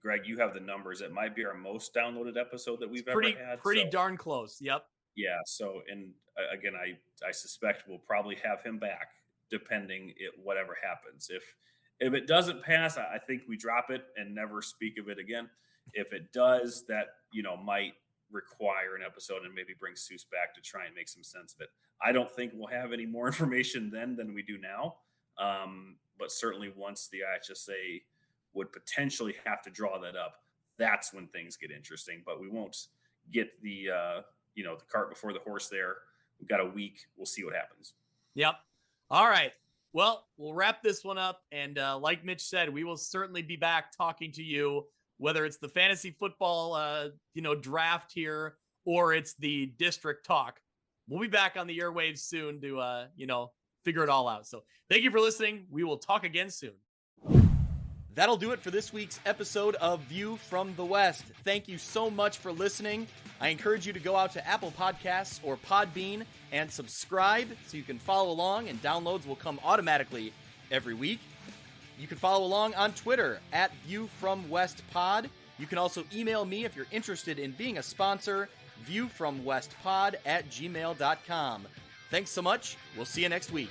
Greg, you have the numbers. It might be our most downloaded episode that we've ever had. Pretty darn close. Yep. Yeah. So, and again, I suspect we'll probably have him back, depending whatever happens. If it doesn't pass, I think we drop it and never speak of it again. If it does, that might require an episode and maybe bring Seuss back to try and make some sense of it. I don't think we'll have any more information then than we do now. But certainly once the IHSA would potentially have to draw that up, that's when things get interesting. But we won't get the cart before the horse there. We've got a week. We'll see what happens. Yep. All right. Well, we'll wrap this one up. And like Mitch said, we will certainly be back talking to you, whether it's the fantasy football, draft here, or it's the district talk. We'll be back on the airwaves soon to, figure it all out. So thank you for listening. We will talk again soon. That'll do it for this week's episode of View from the West. Thank you so much for listening. I encourage you to go out to Apple Podcasts or Podbean and subscribe so you can follow along, and downloads will come automatically every week. You can follow along on Twitter at ViewFromWestPod. You can also email me if you're interested in being a sponsor, viewfromwestpod@gmail.com. Thanks so much. We'll see you next week.